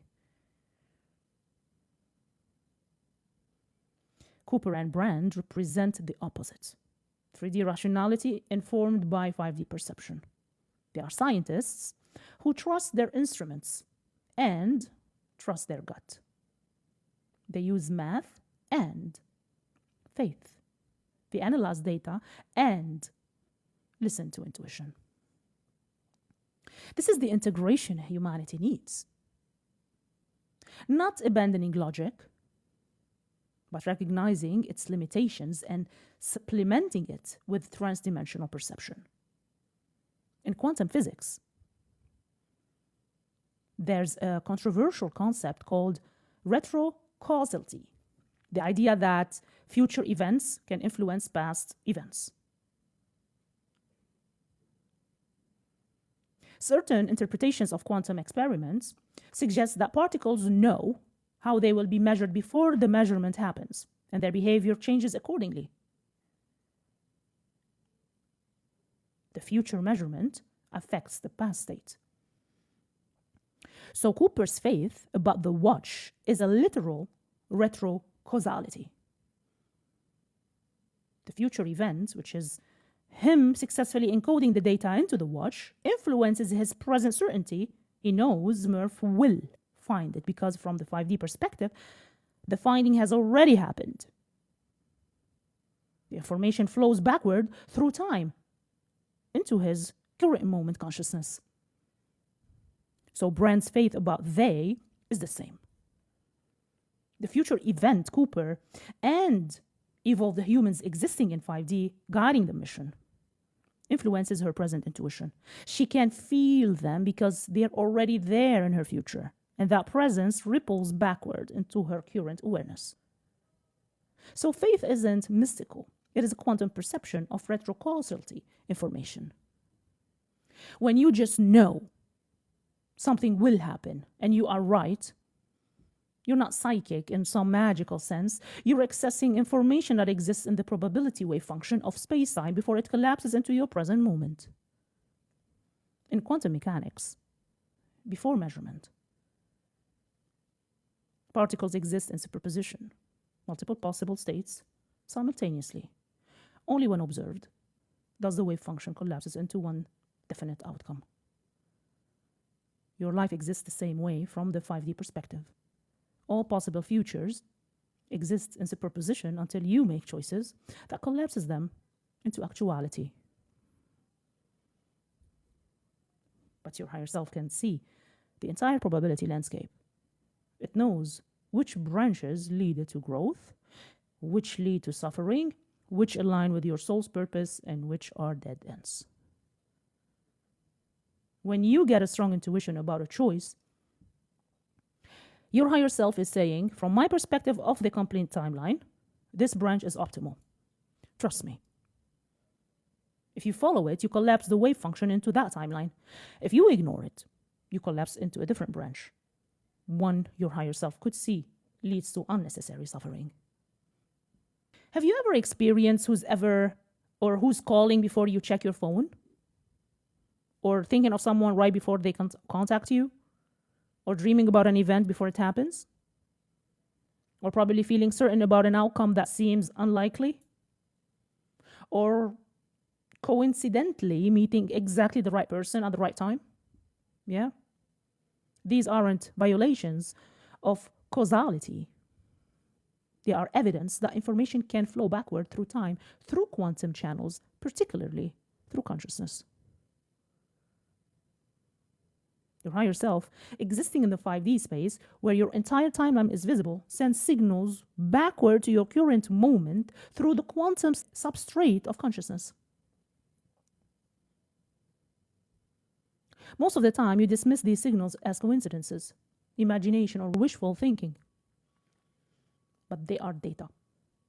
S1: Cooper and Brand represent the opposite. 3D rationality informed by 5D perception. They are scientists who trust their instruments and trust their gut. They use math and faith. They analyze data and listen to intuition. This is the integration humanity needs. Not abandoning logic, but recognizing its limitations and supplementing it with transdimensional perception. In quantum physics, there's a controversial concept called retrocausality, the idea that future events can influence past events. Certain interpretations of quantum experiments suggest that particles know how they will be measured before the measurement happens, and their behavior changes accordingly. The future measurement affects the past state. So Cooper's faith about the watch is a literal retrocausality. The future event, which is him successfully encoding the data into the watch, influences his present certainty. He knows Murph will find it because from the 5D perspective, the finding has already happened. The information flows backward through time into his current moment consciousness. So Brand's faith about they is the same. The future event, Cooper, and evolved humans existing in 5D guiding the mission influences her present intuition. She can feel them because they're already there in her future, and that presence ripples backward into her current awareness. So faith isn't mystical. It is a quantum perception of retrocausality information. When you just know something will happen and you are right, you're not psychic in some magical sense. You're accessing information that exists in the probability wave function of space-time before it collapses into your present moment. In quantum mechanics, before measurement, particles exist in superposition, multiple possible states simultaneously. Only when observed does the wave function collapses into one definite outcome. Your life exists the same way from the 5D perspective. All possible futures exists in superposition until you make choices that collapses them into actuality. But your higher self can see the entire probability landscape. It knows which branches lead to growth, which lead to suffering, which align with your soul's purpose, and which are dead ends. When you get a strong intuition about a choice, your higher self is saying, from my perspective of the complete timeline, this branch is optimal. Trust me. If you follow it, you collapse the wave function into that timeline. If you ignore it, you collapse into a different branch. One your higher self could see leads to unnecessary suffering. Have you ever experienced who's calling before you check your phone? Or thinking of someone right before they contact you? Or dreaming about an event before it happens? Or probably feeling certain about an outcome that seems unlikely? Or coincidentally meeting exactly the right person at the right time? Yeah? These aren't violations of causality. They are evidence that information can flow backward through time, through quantum channels, particularly through consciousness. Your higher self, existing in the 5D space where your entire timeline is visible, sends signals backward to your current moment through the quantum substrate of consciousness. Most of the time, you dismiss these signals as coincidences, imagination, or wishful thinking. But they are data.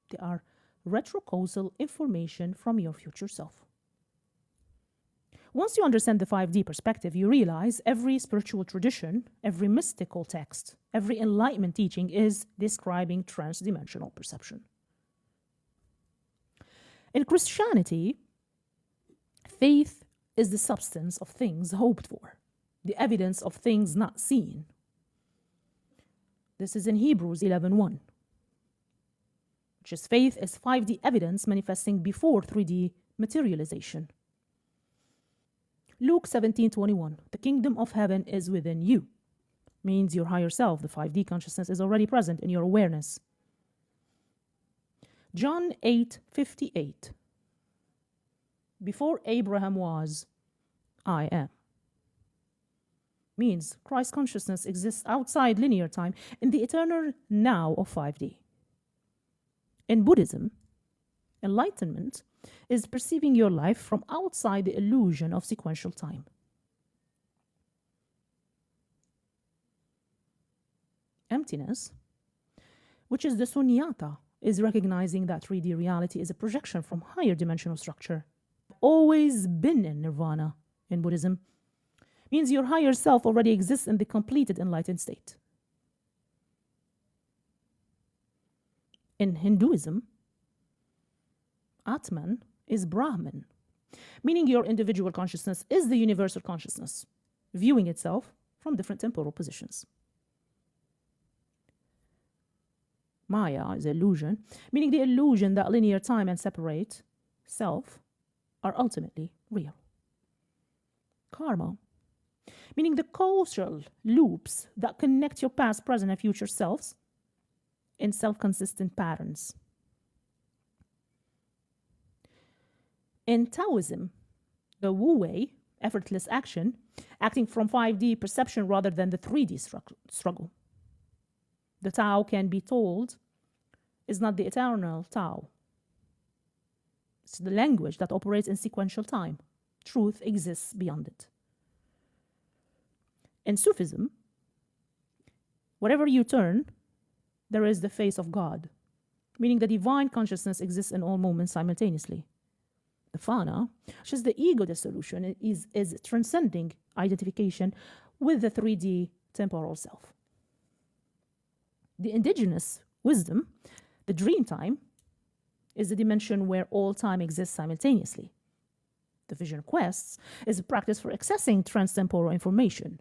S1: They are retrocausal information from your future self. Once you understand the 5D perspective, you realize every spiritual tradition, every mystical text, every Enlightenment teaching is describing transdimensional perception. In Christianity, faith is the substance of things hoped for, the evidence of things not seen. This is in Hebrews 11:1, which is faith is 5D evidence manifesting before 3D materialization. Luke 17:21, the kingdom of heaven is within you, means your higher self, the 5D consciousness, is already present in your awareness. John 8:58, before Abraham was, I am, means Christ consciousness exists outside linear time in the eternal now of 5D. In Buddhism, enlightenment is perceiving your life from outside the illusion of sequential time. Emptiness, which is the sunyata, is recognizing that 3D reality is a projection from higher dimensional structure. Always been in nirvana in Buddhism, means your higher self already exists in the completed enlightened state. In Hinduism, Atman is Brahman, meaning your individual consciousness is the universal consciousness, viewing itself from different temporal positions. Maya is illusion, meaning the illusion that linear time and separate self are ultimately real. Karma, meaning the causal loops that connect your past, present, and future selves in self-consistent patterns. In Taoism, the Wu Wei, effortless action, acting from 5D perception rather than the 3D struggle. The Tao can be told is not the eternal Tao. It's the language that operates in sequential time. Truth exists beyond it. In Sufism, wherever you turn, there is the face of God, meaning the divine consciousness exists in all moments simultaneously. The Fana, which is the ego dissolution, is transcending identification with the 3D temporal self. The indigenous wisdom, the dream time, is the dimension where all time exists simultaneously. The vision quests is a practice for accessing transtemporal information.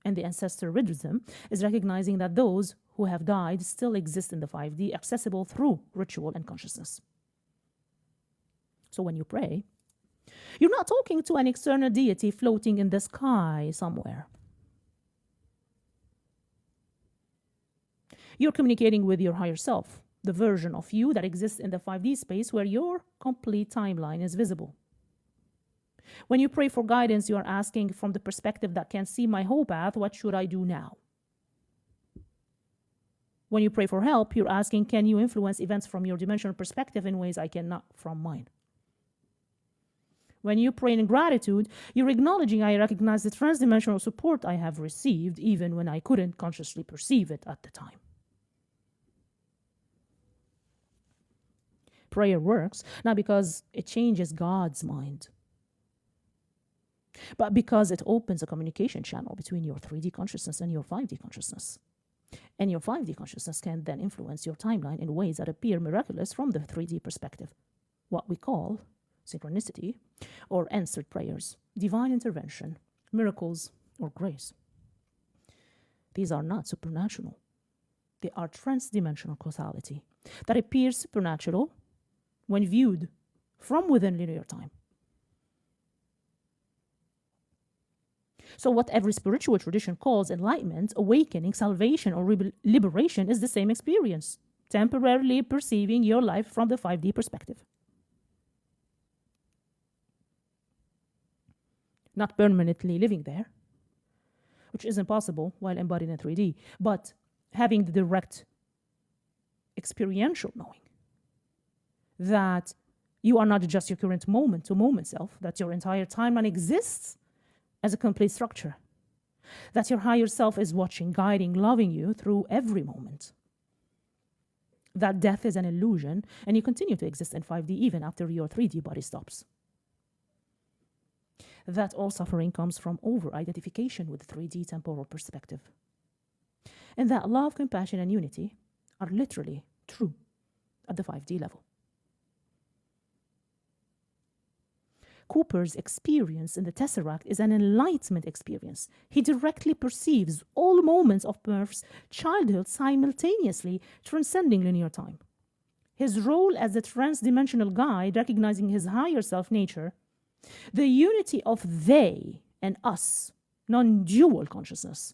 S1: And the ancestor ritualism is recognizing that those who have died still exist in the 5D, accessible through ritual and consciousness. So when you pray, you're not talking to an external deity floating in the sky somewhere. You're communicating with your higher self, the version of you that exists in the 5D space where your complete timeline is visible. When you pray for guidance, you are asking from the perspective that can see my whole path, what should I do now? When you pray for help, you're asking, can you influence events from your dimensional perspective in ways I cannot from mine? When you pray in gratitude, you're acknowledging I recognize the transdimensional support I have received, even when I couldn't consciously perceive it at the time. Prayer works not because it changes God's mind, but because it opens a communication channel between your 3D consciousness and your 5D consciousness. And your 5D consciousness can then influence your timeline in ways that appear miraculous from the 3D perspective, what we call synchronicity or answered prayers, divine intervention, miracles, or grace. These are not supernatural. They are transdimensional causality that appears supernatural when viewed from within linear time. So what every spiritual tradition calls enlightenment, awakening, salvation, or liberation is the same experience, temporarily perceiving your life from the 5D perspective. Not permanently living there, which is impossible while embodied in 3D, but having the direct experiential knowing that you are not just your current moment-to-moment self, that your entire timeline exists as a complete structure, that your higher self is watching, guiding, loving you through every moment, that death is an illusion and you continue to exist in 5D even after your 3D body stops, that all suffering comes from over-identification with 3D temporal perspective, and that love, compassion, and unity are literally true at the 5D level. Cooper's experience in the tesseract is an enlightenment experience. He directly perceives all moments of Murph's childhood simultaneously, transcending linear time. His role as a transdimensional guide, recognizing his higher self nature, the unity of they and us, non-dual consciousness,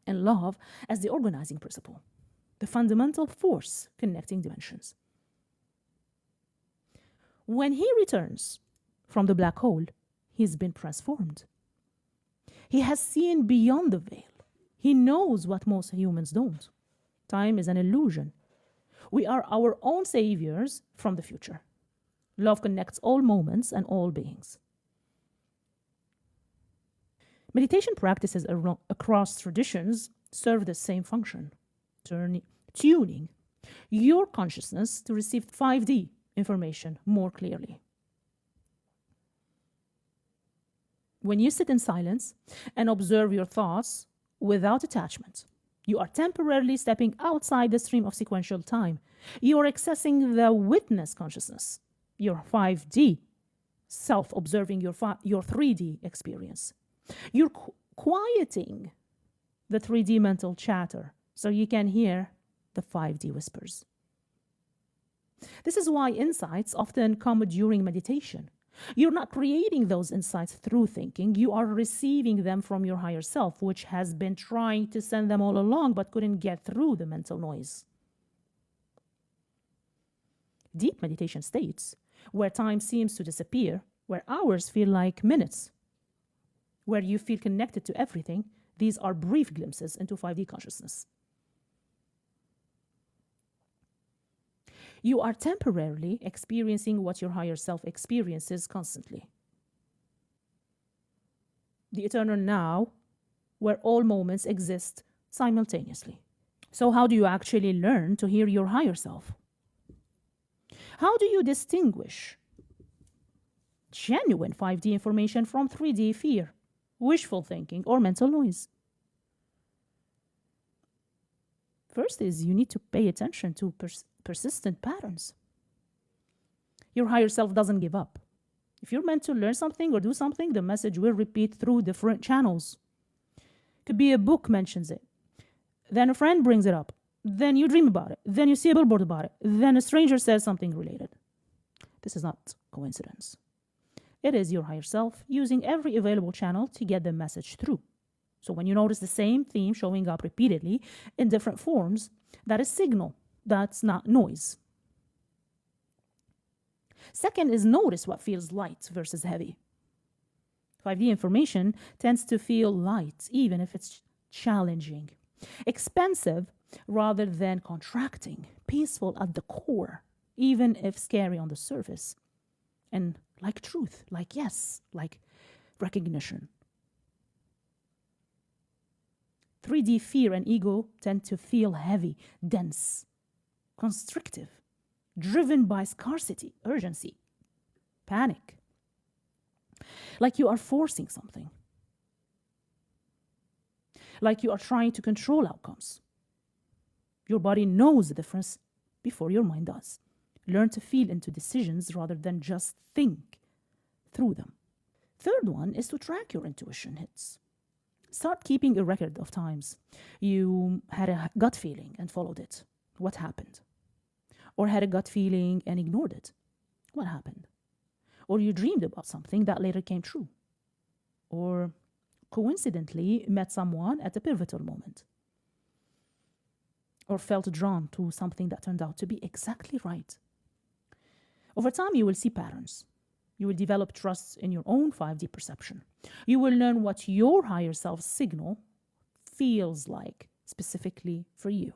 S1: and love as the organizing principle, the fundamental force connecting dimensions. When he returns from the black hole, he's been transformed. He has seen beyond the veil. He knows what most humans don't. Time is an illusion. We are our own saviors from the future. Love connects all moments and all beings. Meditation practices across traditions serve the same function, tuning your consciousness to receive 5D information more clearly. When you sit in silence and observe your thoughts without attachment, you are temporarily stepping outside the stream of sequential time. You are accessing the witness consciousness, your 5D self observing your 3D experience. You're quieting the 3D mental chatter so you can hear the 5D whispers. This is why insights often come during meditation. You're not creating those insights through thinking. You are receiving them from your higher self, which has been trying to send them all along but couldn't get through the mental noise. Deep meditation states, where time seems to disappear, where hours feel like minutes, where you feel connected to everything, these are brief glimpses into 5D consciousness. You are temporarily experiencing what your higher self experiences constantly. The eternal now, where all moments exist simultaneously. So how do you actually learn to hear your higher self? How do you distinguish genuine 5D information from 3D fear, wishful thinking, or mental noise? First is you need to pay attention to persistent patterns. Your higher self doesn't give up. If you're meant to learn something or do something, the message will repeat through different channels. Could be a book mentions it, then a friend brings it up, then you dream about it, then you see a billboard about it, then a stranger says something related. This is not coincidence. It is your higher self using every available channel to get the message through. So when you notice the same theme showing up repeatedly in different forms, that is signal. That's not noise. Second is notice what feels light versus heavy. 5D information tends to feel light, even if it's challenging. Expensive rather than contracting. Peaceful at the core, even if scary on the surface. And like truth, like yes, like recognition. 3D fear and ego tend to feel heavy, dense, constrictive, driven by scarcity, urgency, panic. Like you are forcing something. Like you are trying to control outcomes. Your body knows the difference before your mind does. Learn to feel into decisions rather than just think through them. Third one is to track your intuition hits. Start keeping a record of times you had a gut feeling and followed it. What happened? Or had a gut feeling and ignored it. What happened? Or you dreamed about something that later came true. Or coincidentally met someone at a pivotal moment. Or felt drawn to something that turned out to be exactly right. Over time, you will see patterns. You will develop trust in your own 5D perception. You will learn what your higher self signal feels like specifically for you.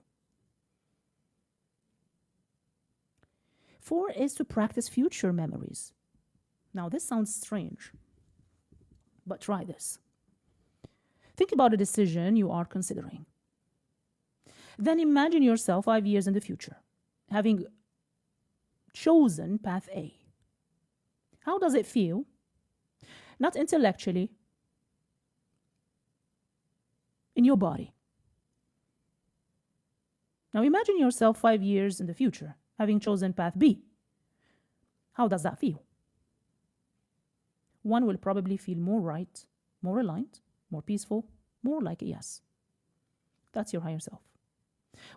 S1: 4 is to practice future memories. Now, this sounds strange, but try this. Think about a decision you are considering. Then imagine yourself 5 years in the future, having chosen path A. How does it feel? Not intellectually, in your body. Now imagine yourself 5 years in the future, having chosen path B. How does that feel? One will probably feel more right, more aligned, more peaceful, more like a yes. That's your higher self,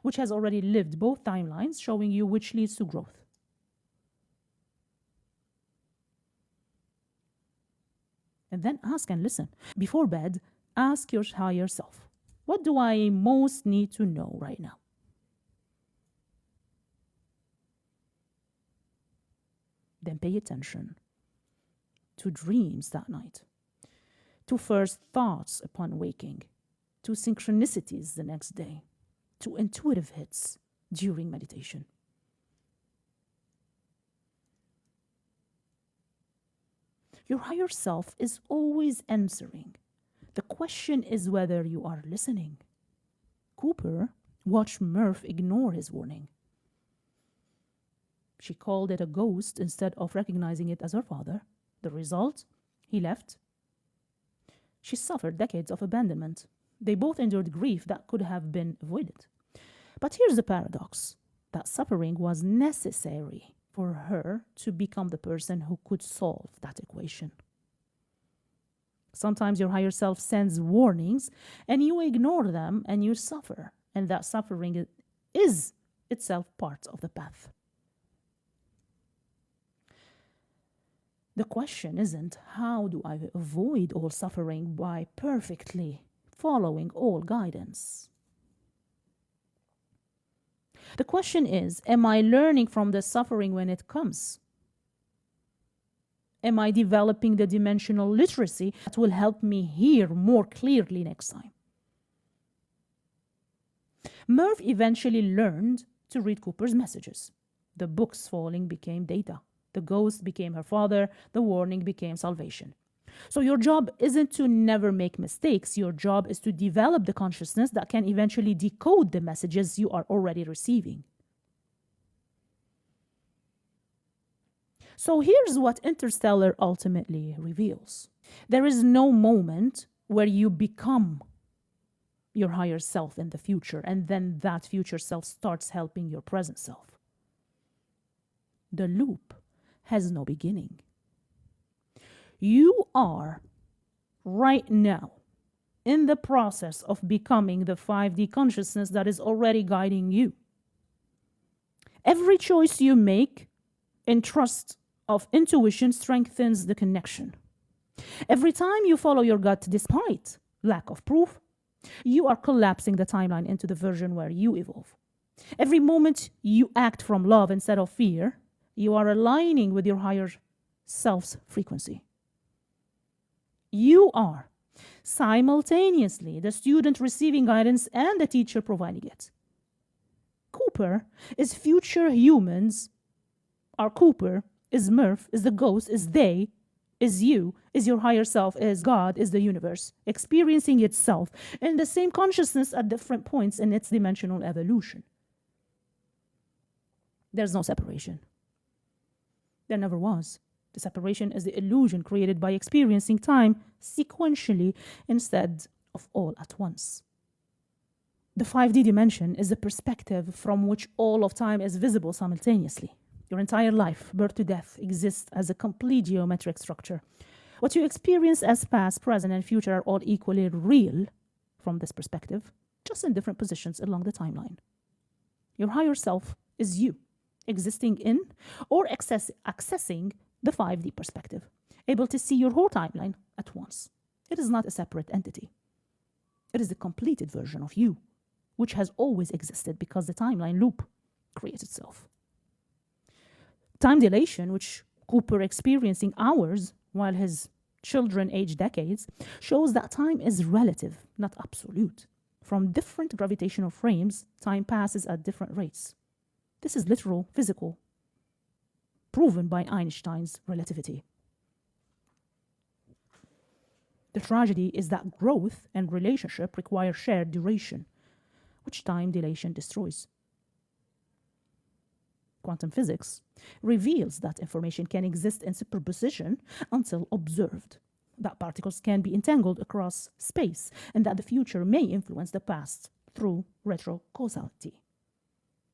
S1: which has already lived both timelines, showing you which leads to growth. And then ask and listen. Before bed, ask your higher self, what do I most need to know right now? Then pay attention to dreams that night, to first thoughts upon waking, to synchronicities the next day, to intuitive hits during meditation. Your higher self is always answering. The question is whether you are listening. Cooper watched Murph ignore his warning. She called it a ghost instead of recognizing it as her father. The result? He left. She suffered decades of abandonment. They both endured grief that could have been avoided. But here's the paradox. That suffering was necessary for her to become the person who could solve that equation. Sometimes your higher self sends warnings and you ignore them and you suffer. And that suffering is itself part of the path. The question isn't, how do I avoid all suffering by perfectly following all guidance? The question is, am I learning from the suffering when it comes? Am I developing the dimensional literacy that will help me hear more clearly next time? Murph eventually learned to read Cooper's messages. The books falling became data. The ghost became her father. The warning became salvation. So your job isn't to never make mistakes. Your job is to develop the consciousness that can eventually decode the messages you are already receiving. So here's what Interstellar ultimately reveals. There is no moment where you become your higher self in the future, and then that future self starts helping your present self. The loop has no beginning. You are right now in the process of becoming the 5D consciousness that is already guiding you. Every choice you make in trust of intuition strengthens the connection. Every time you follow your gut despite lack of proof, you are collapsing the timeline into the version where you evolve. Every moment you act from love instead of fear, you are aligning with your higher self's frequency. You are simultaneously the student receiving guidance and the teacher providing it. Cooper is future humans. Our Cooper is Murph, is the ghost, is they, is you, is your higher self, is God, is the universe, experiencing itself in the same consciousness at different points in its dimensional evolution. There's no separation. There never was. The separation is the illusion created by experiencing time sequentially instead of all at once. The 5D dimension is the perspective from which all of time is visible simultaneously. Your entire life, birth to death, exists as a complete geometric structure. What you experience as past, present, and future are all equally real from this perspective, just in different positions along the timeline. Your higher self is you, existing in or accessing the 5D perspective, able to see your whole timeline at once. It is not a separate entity. It is the completed version of you, which has always existed because the timeline loop creates itself. Time dilation, which Cooper experiencing hours while his children age decades, shows that time is relative, not absolute. From different gravitational frames, time passes at different rates. This is literal, physical, proven by Einstein's relativity. The tragedy is that growth and relationship require shared duration, which time dilation destroys. Quantum physics reveals that information can exist in superposition until observed, that particles can be entangled across space, and that the future may influence the past through retrocausality.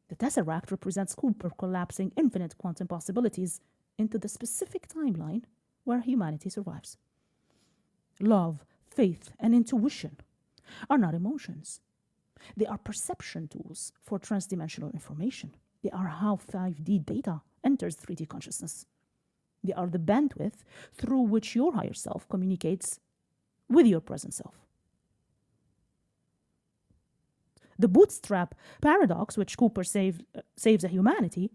S1: The tesseract represents Cooper collapsing infinite quantum possibilities into the specific timeline where humanity survives. Love, faith, and intuition are not emotions. They are perception tools for transdimensional information. They are how 5D data enters 3D consciousness. They are the bandwidth through which your higher self communicates with your present self. The bootstrap paradox, which Cooper saves the humanity,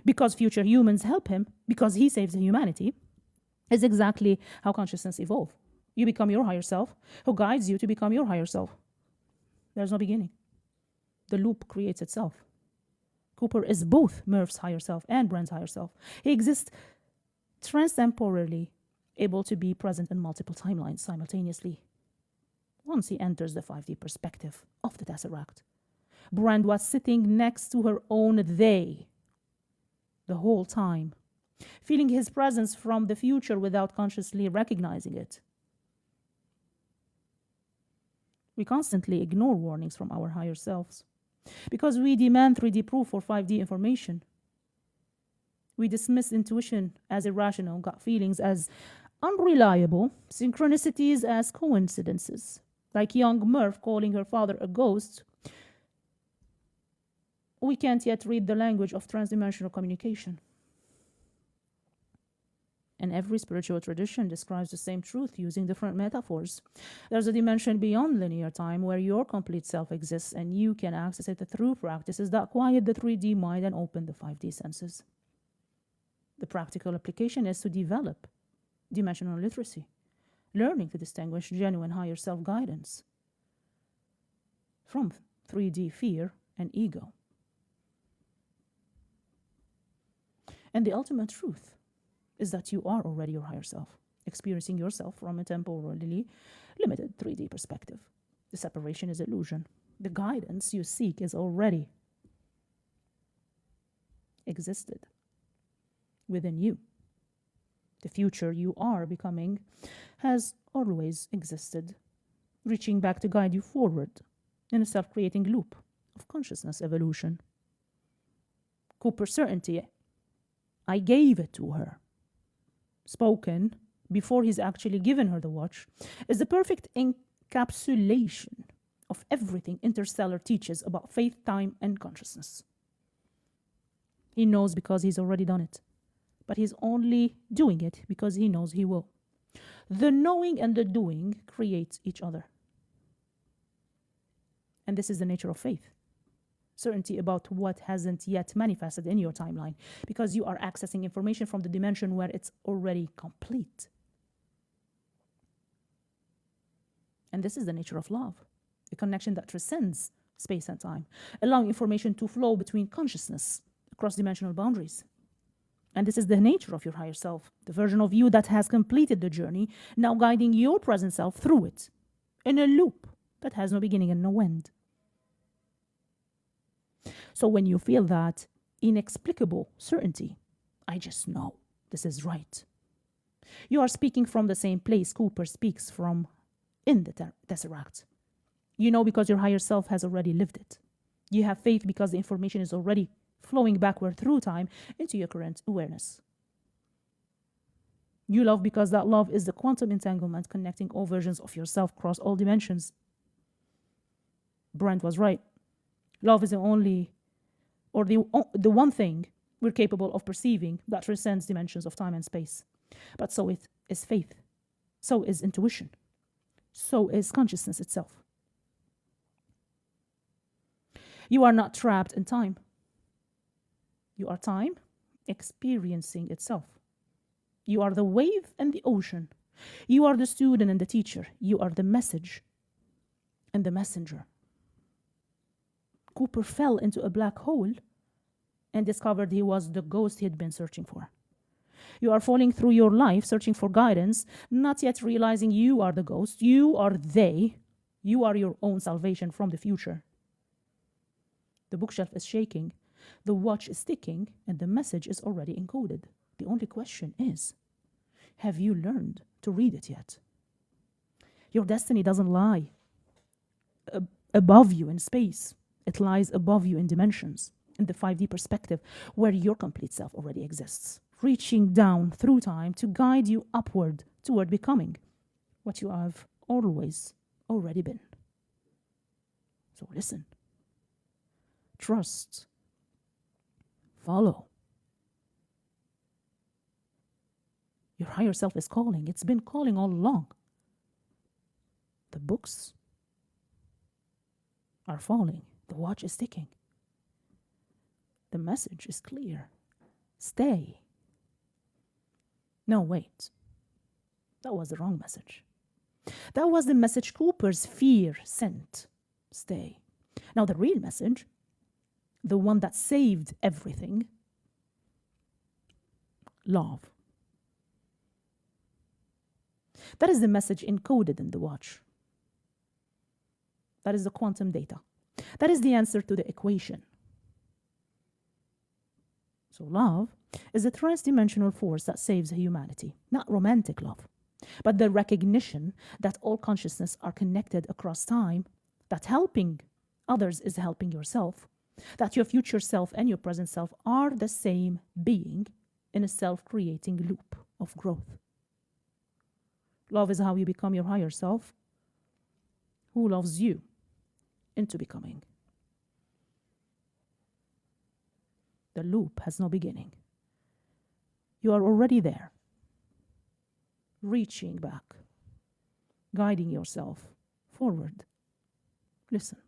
S1: because future humans help him, because he saves the humanity, is exactly how consciousness evolves. You become your higher self, who guides you to become your higher self. There's no beginning. The loop creates itself. Cooper is both Murph's higher self and Brent's higher self. He exists transtemporally, able to be present in multiple timelines simultaneously. Once he enters the 5D perspective of the tesseract, Brent was sitting next to her own they the whole time, feeling his presence from the future without consciously recognizing it. We constantly ignore warnings from our higher selves because we demand 3D proof for 5D information. We dismiss intuition as irrational, gut feelings as unreliable, synchronicities as coincidences. Like young Murph calling her father a ghost, we can't yet read the language of transdimensional communication. And every spiritual tradition describes the same truth using different metaphors. There's a dimension beyond linear time where your complete self exists and you can access it through practices that quiet the 3D mind and open the 5D senses. The practical application is to develop dimensional literacy, learning to distinguish genuine higher self-guidance from 3D fear and ego. And the ultimate truth is that you are already your higher self, experiencing yourself from a temporally limited 3D perspective. The separation is illusion. The guidance you seek is already existed within you. The future you are becoming has always existed, reaching back to guide you forward in a self-creating loop of consciousness evolution. Cooper's certainty, I gave it to her, spoken before he's actually given her the watch, is the perfect encapsulation of everything Interstellar teaches about faith, time, and consciousness. He knows because he's already done it, but he's only doing it because he knows he will. The knowing and the doing create each other. And this is the nature of faith. Certainty about what hasn't yet manifested in your timeline, because you are accessing information from the dimension where it's already complete. And this is the nature of love, a connection that transcends space and time, allowing information to flow between consciousness across dimensional boundaries. And this is the nature of your higher self, the version of you that has completed the journey, now guiding your present self through it, in a loop that has no beginning and no end. So when you feel that inexplicable certainty, I just know this is right, you are speaking from the same place Cooper speaks from in the tesseract. You know because your higher self has already lived it. You have faith because the information is already flowing backward through time into your current awareness. You love because that love is the quantum entanglement connecting all versions of yourself across all dimensions. Brent was right. Love is the only, or the one thing we're capable of perceiving that transcends dimensions of time and space. But so it is faith. So is intuition. So is consciousness itself. You are not trapped in time. You are time experiencing itself. You are the wave and the ocean. You are the student and the teacher. You are the message and the messenger. Cooper fell into a black hole and discovered he was the ghost he had been searching for. You are falling through your life searching for guidance, not yet realizing you are the ghost. You are they. You are your own salvation from the future. The bookshelf is shaking, the watch is ticking, and the message is already encoded. The only question is, have you learned to read it yet? Your destiny doesn't lie above you in space. It lies above you in dimensions, in the 5D perspective, where your complete self already exists, reaching down through time to guide you upward toward becoming what you have always already been. So listen, trust, follow. Your higher self is calling. It's been calling all along. The books are falling. The watch is ticking. The message is clear. Stay. No, wait. That was the wrong message. That was the message Cooper's fear sent. Stay. Now the real message, the one that saved everything, love. That is the message encoded in the watch. That is the quantum data. That is the answer to the equation. So love is a transdimensional force that saves humanity, not romantic love, but the recognition that all consciousness are connected across time, that helping others is helping yourself, that your future self and your present self are the same being in a self-creating loop of growth. Love is how you become your higher self, who loves you into becoming. The loop has no beginning. You are already there, reaching back, guiding yourself forward. Listen.